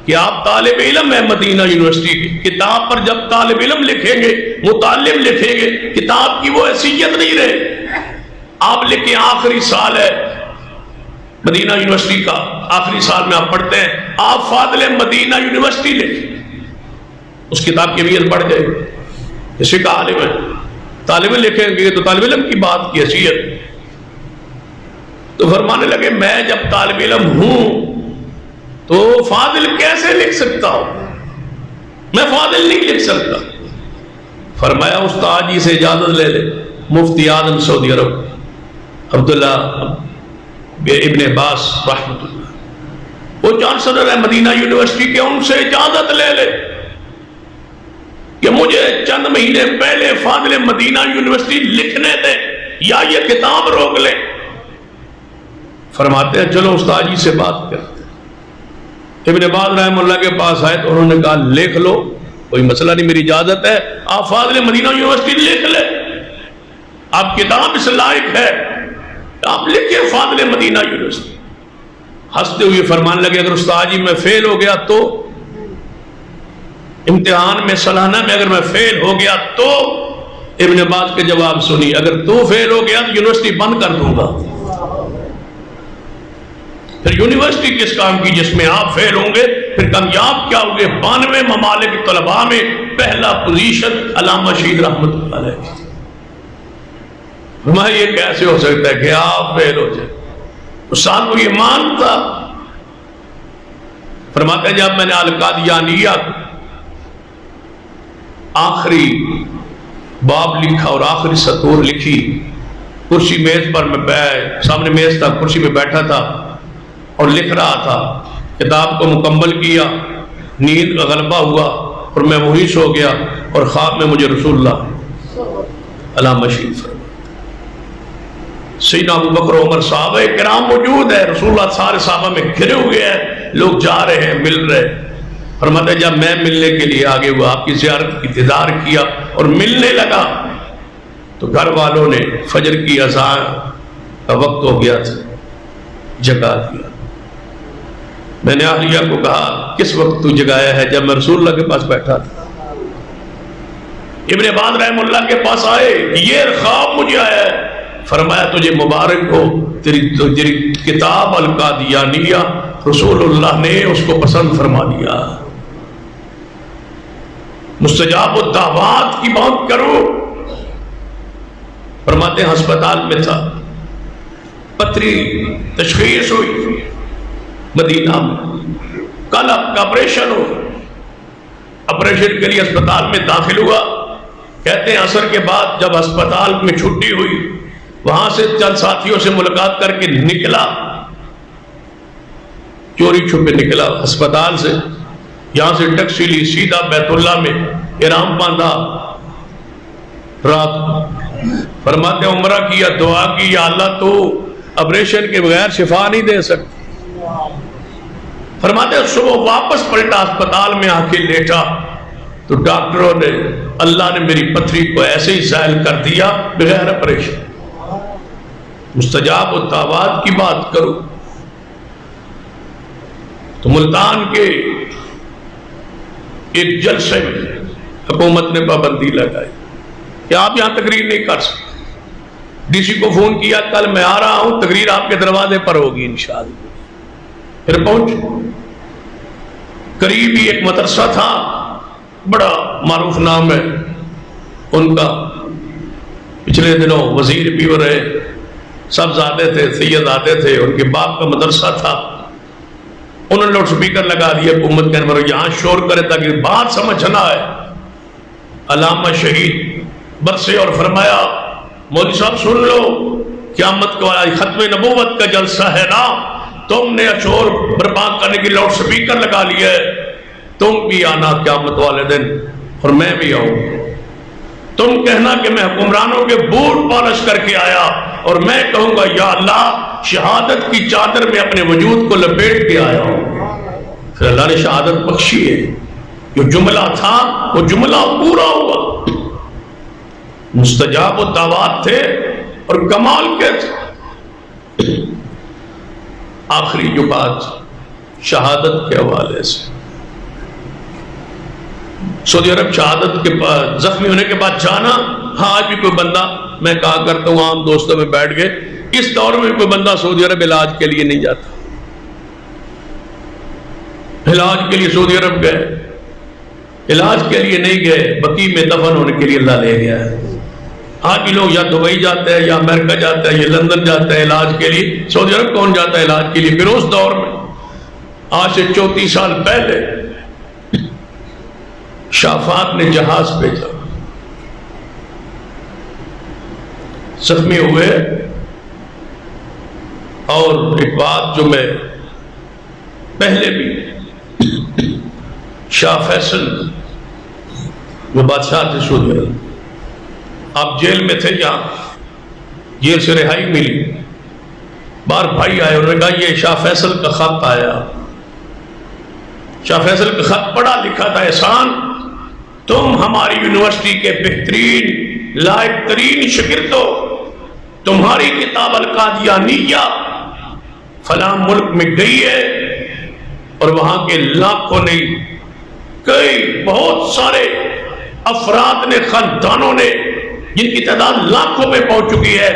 کہ آپ طالب علم ہیں مدینہ یونیورسٹی کی، کتاب پر جب طالب علم لکھیں گے، متعلم لکھیں گے، کتاب کی وہ حیثیت نہیں رہے، آپ لکھیں آخری سال ہے مدینہ یونیورسٹی کا، آخری سال میں آپ پڑھتے ہیں، آپ فاضل مدینہ یونیورسٹی لکھیں، اس کتاب کی اہمیت بڑھ جائے گی۔ اسی کا عالم ہے، طالب علم لکھیں گے تو طالب علم کی بات کی حیثیت۔ تو فرمانے لگے میں جب طالب علم ہوں تو فاضل کیسے لکھ سکتا ہوں، میں فاضل نہیں لکھ سکتا۔ فرمایا استاد جی سے اجازت لے لے، مفتی اعظم سعودی عرب عبداللہ ابن عباس رحمۃ اللہ، وہ چانسلر ہے مدینہ یونیورسٹی کے، ان سے اجازت لے لے کہ مجھے چند مہینے پہلے فاضل مدینہ یونیورسٹی لکھنے دیں یا یہ کتاب روک لیں۔ فرماتے ہیں چلو استاد جی سے بات کرتے۔ ابن باز رحمہ اللہ کے پاس آئے تو انہوں نے کہا لکھ لو، کوئی مسئلہ نہیں، میری اجازت ہے، آپ فاضل مدینہ یونیورسٹی لکھ لیں، آپ کتاب اس لائق ہے، آپ لکھیں فاضل مدینہ یونیورسٹی۔ ہنستے ہوئے فرمانے لگے اگر استاد جی میں فیل ہو گیا تو، امتحان میں سالانہ میں اگر میں فیل ہو گیا تو، ابن باز کے جواب سنی، اگر تو فیل ہو گیا تو یونیورسٹی بند کر دوں گا۔ پھر یونیورسٹی کس کام کی جس میں آپ فیل ہوں گے؟ پھر کامیاب کیا ہوگے؟ 92 ممالک طلباء میں پہلا پوزیشن علامہ شہید رحمت اللہ علیہ۔ ہمیں یہ کیسے ہو سکتا ہے کہ آپ فیل ہو جائے؟ استاد کو یہ مانتا۔ فرماتے ہیں جب میں نے القادیانیہ آخری باب لکھا اور آخری سطور لکھی، کرسی میز پر میں سامنے میز تھا، کرسی پہ بیٹھا تھا اور لکھ رہا تھا، کتاب کو مکمل کیا، نیند کا غلبہ ہوا اور میں وہیں سو گیا اور خواب میں مجھے رسول اللہ علامہ شریف سیدنا ابو بکر عمر صحابہ کرام موجود ہے، رسول اللہ سارے صحابہ میں گھرے ہوئے ہیں، لوگ جا رہے ہیں، مل رہے ہیں۔ فرماتے ہیں جب میں ملنے کے لیے آگے ہوا، آپ کی زیارت کی انتظار کیا اور ملنے لگا تو گھر والوں نے فجر کی اذان کا وقت ہو گیا تھا، جگا دیا۔ میں نے اہلیہ کو کہا کس وقت تو جگایا ہے؟ جب میں رسول اللہ کے پاس بیٹھا تھا۔ ابن عباد رحم اللہ کے پاس آئے، یہ خواب مجھے آیا ہے۔ فرمایا تجھے مبارک ہو، تیری کتاب القادیانیہ رسول اللہ نے اس کو پسند فرما دیا۔ مستجاب الدعوات کی بات کرو۔ فرماتے ہیں ہسپتال میں تھا، پتھری تشخیص ہوئی مدینہ میں، کل آپ کا آپریشن ہو۔ آپریشن کے لیے اسپتال میں داخل ہوا۔ کہتے ہیں عصر کے بعد جب اسپتال میں چھٹی ہوئی، وہاں سے چند ساتھیوں سے ملاقات کر کے نکلا، چوری چھپے نکلا اسپتال سے، یہاں سے ٹیکسی لی، سیدھا بیت اللہ میں احرام باندھا۔ رات فرماتے عمرہ کیا، دعا کی یا اللہ تو آپریشن کے بغیر شفا نہیں دے سکتی۔ فرماتے صبح واپس پلٹا، اسپتال میں آ کے لیٹا تو ڈاکٹروں نے، اللہ نے میری پتھری کو ایسے ہی زائل کر دیا بغیر آپریشن۔ مستجاب الدعوات کی بات کرو تو ملتان کے ایک جلسے میں حکومت نے پابندی لگائی کہ آپ یہاں تقریر نہیں کر سکتے۔ ڈی سی کو فون کیا، کل میں آ رہا ہوں، تقریر آپ کے دروازے پر ہوگی انشاءاللہ۔ پھر پہنچ، قریب ہی ایک مدرسہ تھا، بڑا معروف نام ہے ان کا، پچھلے دنوں وزیر بھی ہو رہے، سب آتے تھے، سید آتے تھے، ان کے باپ کا مدرسہ تھا۔ انہوں نے لاؤڈ سپیکر لگا دیا حکومت کے انور، یہاں شور کرے تاکہ بات سمجھنا ہے۔ علامہ شہید برسے اور فرمایا مولوی صاحب سن لو، قیامت کو آج ختم نبوت کا جلسہ ہے نا، تم نے شور برپا کرنے کی لاؤڈ سپیکر لگا لیا ہے، تم بھی آنا قیامت والے دن اور میں بھی آؤں۔ تم کہنا کہ میں حکمرانوں کے بوٹ پالش کر کے آیا، اور میں کہوں گا یا اللہ شہادت کی چادر میں اپنے وجود کو لپیٹ کے آیا ہوں۔ پھر اللہ نے شہادت بخشی ہے، جو جملہ تھا وہ جملہ پورا ہوا۔ مستجاب الدعوات تھے اور کمال کے تھے۔ آخری جو بات شہادت کے حوالے سے، سعودی عرب شہادت کے بعد زخمی ہونے کے بعد جانا، ہاں آج بھی کوئی بندہ، میں کہا کرتا ہوں عام دوستوں میں بیٹھ گئے، اس دور میں کوئی بندہ سعودی عرب علاج کے لیے نہیں جاتا۔ علاج کے لیے سعودی عرب گئے، علاج کے لیے نہیں گئے، بقیع میں دفن ہونے کے لیے اللہ لے گیا ہے۔ آج بھی لوگ یا دبئی جاتے ہیں یا امریکہ جاتے ہیں یا لندن جاتے ہیں علاج کے لیے، سعودی عرب کون جاتا ہے علاج کے لیے؟ پھر اس دور میں آج سے 34 سال پہلے شافات نے جہاز بھیجا، زخمی ہوئے۔ اور ایک بات جو میں پہلے بھی، شاہ فیصل جو بادشاہ تھے سعودی عرب، آپ جیل میں تھے، جہاں جیل سے رہائی ملی، باہر بھائی آئے، انہوں نے کہا یہ شاہ فیصل کا خط آیا۔ شاہ فیصل کا خط پڑھا لکھا تھا، احسان تم ہماری یونیورسٹی کے بہترین لائق ترین شاگرد ہو، تمہاری کتاب القادیانیہ فلاں ملک میں گئی ہے، اور وہاں کے لاکھوں نے، کئی بہت سارے افراد نے، خاندانوں نے، جن کی تعداد لاکھوں میں پہنچ چکی ہے،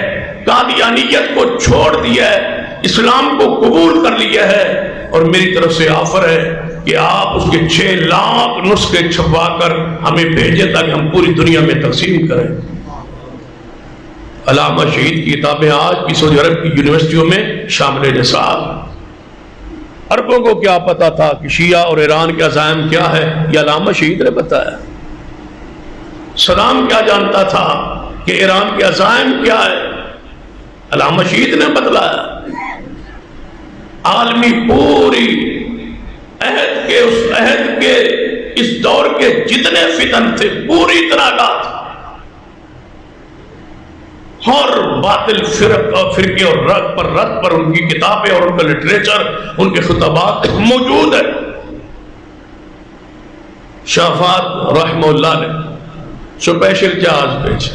قادیانیت کو چھوڑ دیا ہے، اسلام کو قبول کر لیا ہے، اور میری طرف سے آفر ہے کہ آپ اس کے 6 لاکھ نسخے چھپوا کر ہمیں بھیجیں تاکہ ہم پوری دنیا میں تقسیم کریں۔ علامہ شہید کی کتابیں آج بھی سعودی عرب کی یونیورسٹیوں میں شامل نصاب۔ عربوں کو کیا پتا تھا کہ شیعہ اور ایران کے عزائم کیا ہے؟ یہ علامہ شہید نے بتایا۔ صدام کیا جانتا تھا کہ ایران کے عزائم کیا ہے؟ علامہ شہید نے بتلایا۔ عالمی پوری عہد کے، اس عہد کے، اس دور کے جتنے فتن تھے، پوری طرح کا ہر باطل فرقے اور رد پر ان کی کتابیں اور ان کا لٹریچر، ان کے خطبات موجود ہے۔ شافات رحمہ اللہ نے سپیشل جہاز بھیجا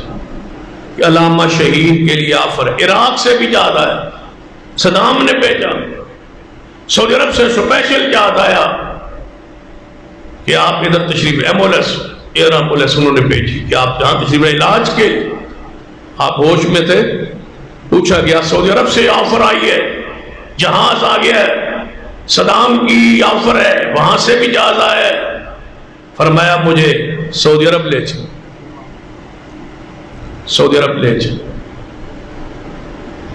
کہ علامہ شہید کے لیے آفر، عراق سے بھی جا رہا ہے، صدام نے بھیجا، سعودی عرب سے اسپیشل یاد آیا کہ آپ ادھر تشریف ایمبولینس ایئر ایمبولینس انہوں نے بھیجی کہ آپ جہاں تشریف علاج کے آپ ہوش میں تھے. پوچھا گیا سعودی عرب سے آفر آئی ہے, جہاز آ گیا ہے, صدام کی آفر ہے, وہاں سے بھی جہاز آیا ہے. فرمایا مجھے سعودی عرب لے چل, سعودی عرب لے چل.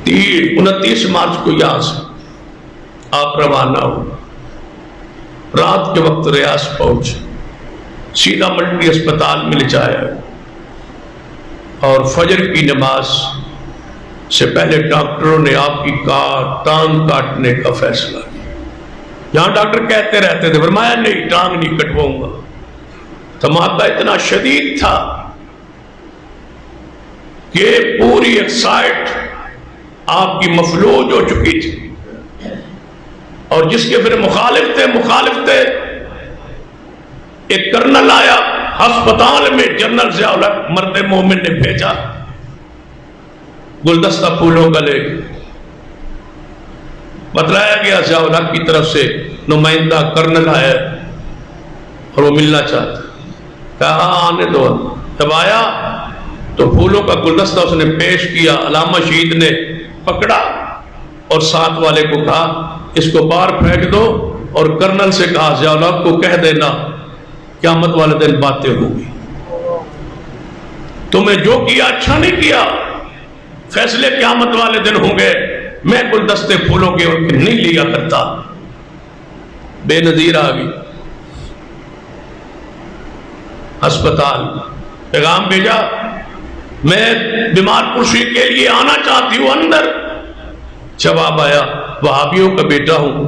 29 مارچ کو یہاں سے آپ روانہ ہو. رات کے وقت ریاض پہنچے, سیدھا ملٹری اسپتال میں لے جایا اور فجر کی نماز سے پہلے ڈاکٹروں نے آپ کی ٹانگ کاٹنے کا فیصلہ کیا. یہاں ڈاکٹر کہتے رہتے تھے, فرمایا نہیں ٹانگ نہیں کٹواؤں گا. دھماکہ اتنا شدید تھا کہ پوری ایک سائٹ آپ کی مفلوج ہو چکی تھی, اور جس کے پھر مخالف تھے. ایک کرنل آیا ہسپتال میں, جنرل ضیاء الحق مرد مومن نے بھیجا گلدستہ پھولوں کا لے کے. بتلایا گیا ضیاء الحق کی طرف سے نمائندہ کرنل آیا اور وہ ملنا چاہتا. کہا آنے دو. جب آیا تو پھولوں کا گلدستہ اس نے پیش کیا. علامہ شہید نے پکڑا اور ساتھ والے کو کہا اس کو باہر پھینک دو, اور کرنل سے کہا ضیاء الحق کو کہہ دینا قیامت والے دن باتیں ہوگی. تمہیں جو کیا اچھا نہیں کیا, فیصلے قیامت والے دن ہوں گے. میں گلدستے پھولوں کے نہیں لیا کرتا. بے نظیر آ گئی. ہسپتال پیغام بھیجا میں بیمار پرسی کے لیے آنا چاہتی ہوں اندر. جواب آیا وہابیوں کا بیٹا ہوں,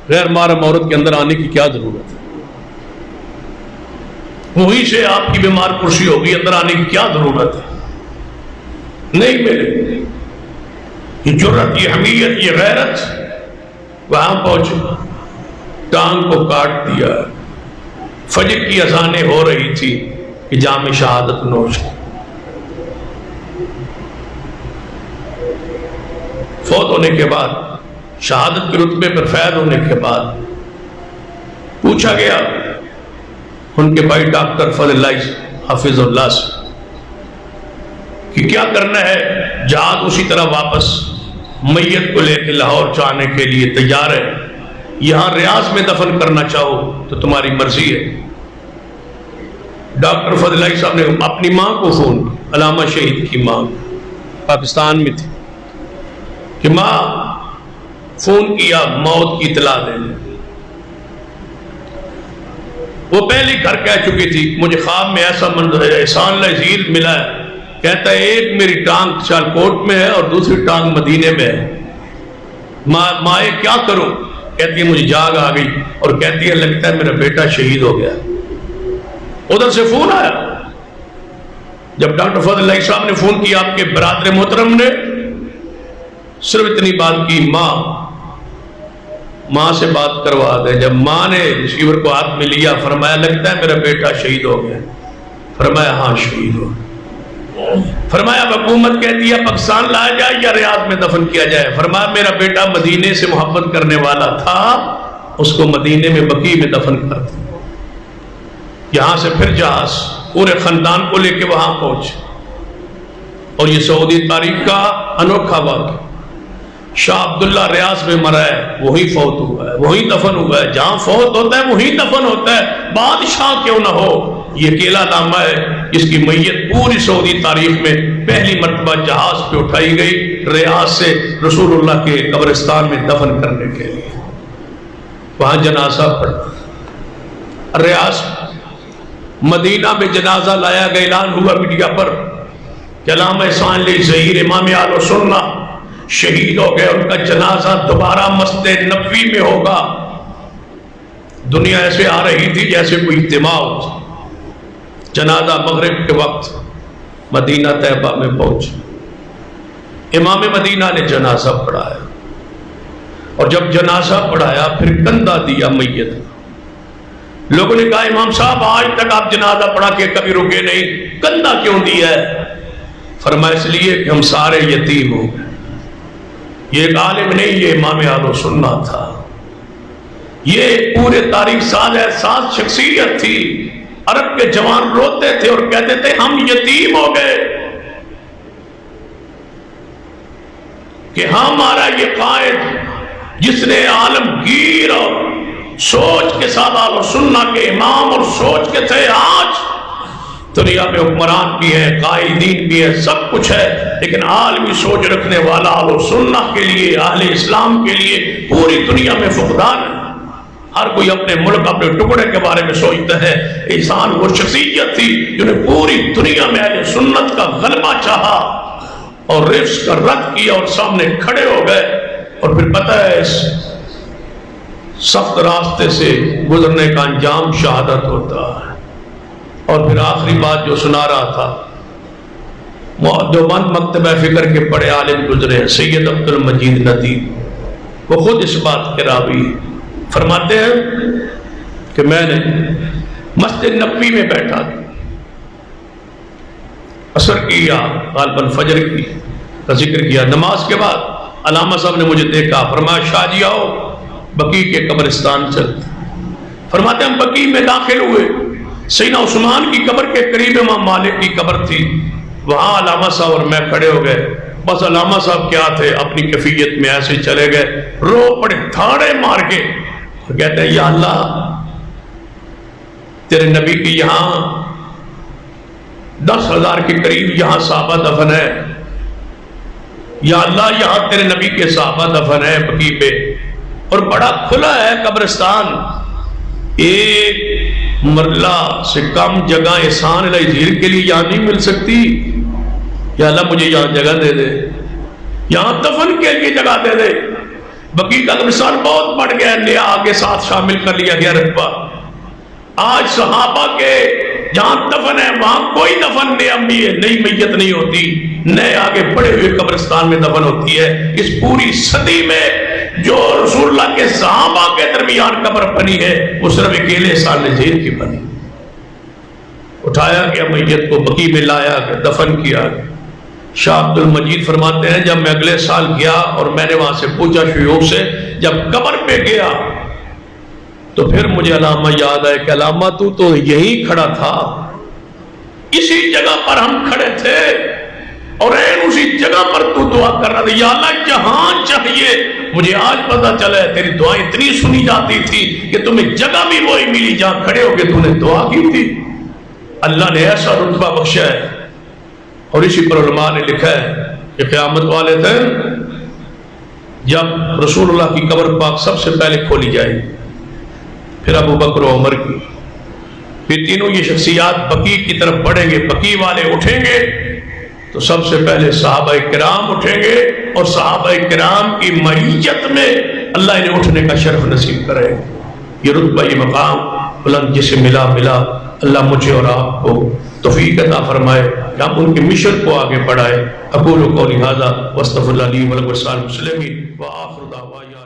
غیر محرم عورت کے اندر آنے کی کیا ضرورت ہے. وہیں سے آپ کی بیمار پرسی ہوگی, اندر آنے کی کیا ضرورت ہے. نہیں میرے یہ جرأت, یہ حمیت, یہ غیرت. وہاں پہنچے, ٹانگ کو کاٹ دیا. فجر کی اذانیں ہو رہی تھی کہ جام شہادت نوش. فوت ہونے کے بعد, شہادت کے رتبے پر فیض ہونے کے بعد پوچھا گیا ان کے بھائی ڈاکٹر فضل اللہ حافظ اللہ سے کہ کیا کرنا ہے. جہاد اسی طرح واپس میت کو لے کے لاہور جانے کے لیے تیار ہے, یہاں ریاض میں دفن کرنا چاہو تو تمہاری مرضی ہے. ڈاکٹر فضل اللہ صاحب نے اپنی ماں کو فون, علامہ شہید کی ماں پاکستان میں تھی, کہ ماں فون کیا موت کی اطلاع دینے. وہ پہلی گھر کہہ چکی تھی مجھے خواب میں ایسا منظر ہے, احسان لذیذ ملا ہے. کہتا ہے ایک میری ٹانگ سیالکوٹ میں ہے اور دوسری ٹانگ مدینے میں ہے. ماں کیا کروں. کہتی ہے مجھے جاگ آ گئی اور کہتی ہے لگتا ہے میرا بیٹا شہید ہو گیا. ادھر سے فون آیا. جب ڈاکٹر فضل اللہ صاحب نے فون کیا آپ کے برادر محترم نے, صرف اتنی بات کی ماں سے بات کروا دے. جب ماں نے ریسیور کو ہاتھ میں لیا فرمایا لگتا ہے میرا بیٹا شہید ہو گیا. فرمایا ہاں شہید ہو. فرمایا حکومت کہتی ہے پاکستان لایا جائے یا ریاض میں دفن کیا جائے. فرمایا میرا بیٹا مدینے سے محبت کرنے والا تھا, اس کو مدینے میں بقیع میں دفن کر دیا. یہاں سے پھر جہاز پورے خاندان کو لے کے وہاں پہنچے, اور یہ سعودی تاریخ کا انوکھا واقعہ. شاہ عبداللہ ریاض میں مرا ہے, وہی فوت ہوا ہے, وہی دفن ہوا ہے. جہاں فوت ہوتا ہے وہی دفن ہوتا ہے, بادشاہ کیوں نہ ہو. یہ اکیلا نامہ ہے جس کی میت پوری سعودی تاریخ میں پہلی مرتبہ جہاز پہ اٹھائی گئی ریاض سے رسول اللہ کے قبرستان میں دفن کرنے کے لیے. وہاں جنازہ پڑا. ریاض مدینہ میں جنازہ لایا گیا, اعلان ہوا میڈیا پر کہ علامہ احسان علی ظہیر امام اہل سنہ شہید ہو گئے, ان کا جنازہ دوبارہ مسجد نبوی میں ہوگا. دنیا ایسے آ رہی تھی جیسے کوئی اجتماع ہو. جنازہ مغرب کے وقت مدینہ طیبہ میں پہنچے. امام مدینہ نے جنازہ پڑھایا, اور جب جنازہ پڑھایا پھر کندھا دیا میت. لوگوں نے کہا امام صاحب آج تک آپ جنازہ پڑھا کے کبھی رکے نہیں, کندھا کیوں دیا ہے؟ فرمایا اس لیے کہ ہم سارے یتیم ہو گئے. یہ ایک عالم نہیں, یہ امام اہل سنہ تھا. یہ پورے تاریخ ساز احساس شخصیت تھی. عرب کے جوان روتے تھے اور کہتے تھے ہم یتیم ہو گئے کہ ہمارا یہ قائد جس نے عالمگیر اور سوچ کے ساتھ اہل سنت کے امام اور سوچ کے تھے، آج دنیا میں حکمران بھی ہے، قائدین بھی ہے، سب کچھ ہے، لیکن عالمی سوچ رکھنے والا اہل سنت کے لیے، اہل اسلام کے لیے پوری دنیا میں فقدان ہے. ہر کوئی اپنے ملک اپنے ٹکڑے کے بارے میں سوچتا ہے. انسان وہ شخصیت تھی جنہوں نے پوری دنیا میں اہل سنت کا غلبہ چاہا اور رفض کا رد کیا اور سامنے کھڑے ہو گئے. اور پھر پتہ ہے اس سخت راستے سے گزرنے کا انجام شہادت ہوتا ہے. اور پھر آخری بات جو سنا رہا تھا، دیوبند مکتبہ فکر کے بڑے عالم گزرے ہیں سید عبد المجید ندیم، وہ خود اس بات کے راوی فرماتے ہیں کہ میں نے مسجد نبوی میں بیٹھا تھا، عصر کی یا غالباً فجر کی کا ذکر کیا، نماز کے بعد علامہ صاحب نے مجھے دیکھا، فرمایا شاہ جی آؤ بقیع کے قبرستان چلتے. فرماتے ہم بقیع میں داخل ہوئے، سیدنا عثمان کی قبر کے قریب امام مالک کی قبر تھی، وہاں علامہ صاحب اور میں کھڑے ہو گئے. بس علامہ صاحب کیا تھے، اپنی کیفیت میں ایسے چلے گئے، رو پڑے دھاڑے مار کے، کہتے ہیں یا اللہ تیرے نبی کی یہاں 10,000 کے قریب یہاں صحابہ دفن ہے، یا اللہ یہاں تیرے نبی کے صحابہ دفن ہے بقیع پہ، اور بڑا کھلا ہے قبرستان، ایک مرلہ سے کم جگہ احسان علیہ جھیل کے لیے یہاں نہیں مل سکتی، یا اللہ مجھے یہاں جگہ دے دے، یہاں دفن کے لیے جگہ دے دے. بقیع کا قبرستان بہت بڑھ گیا، نیا آگے ساتھ شامل کر لیا گیا رقبہ. آج صحابہ کے جہاں دفن ہے وہاں کوئی دفن نئی میت نہیں ہوتی، نئے آگے بڑے ہوئے قبرستان میں دفن ہوتی ہے. اس پوری صدی میں جو رسول اللہ کے صحابہ کے درمیان قبر بنی ہے وہ صرف اکیلے سال جیل کی بنی. اٹھایا گیا میت کو بقیع میں لایا گیا، دفن کیا گیا. شاہ عبد المجید فرماتے ہیں جب میں اگلے سال گیا اور میں نے وہاں سے پوچھا شیوخ سے، جب قبر پہ گیا تو پھر مجھے علامہ یاد آئے کہ علامہ تو یہی کھڑا تھا، اسی جگہ پر ہم کھڑے تھے اور اسی جگہ پر تو دعا کر رہا تھا، یا اللہ جہاں چاہیے. مجھے آج پتا چلا ہے تیری دعائیں اتنی سنی جاتی تھی کہ تمہیں جگہ بھی وہی ملی جہاں کھڑے ہو کے تو نے دعا کی تھی. اللہ نے ایسا رتبہ بخشا ہے. اور اسی پر علماء نے لکھا ہے کہ قیامت والے دن جب رسول اللہ کی قبر پاک سب سے پہلے کھولی جائے گی، پھر ابو بکر و عمر کی، پھر تینوں یہ شخصیات بقیع کی طرف بڑھیں گے، بقیع والے اٹھیں گے تو سب سے پہلے صحابہ کرام اٹھیں گے اور صحابہ کرام کی معیت میں اللہ انہیں اٹھنے کا شرف نصیب کرے. یہ رتبہ یہ مقام بلند جسے ملا اللہ مجھے اور آپ کو توفیق عطا فرمائے کہ ہم ان کے مشن کو آگے بڑھائے. اقول قولی ھذا واستغفر اللہ لی ولکم ولسائر المسلمین وآخر دعوانا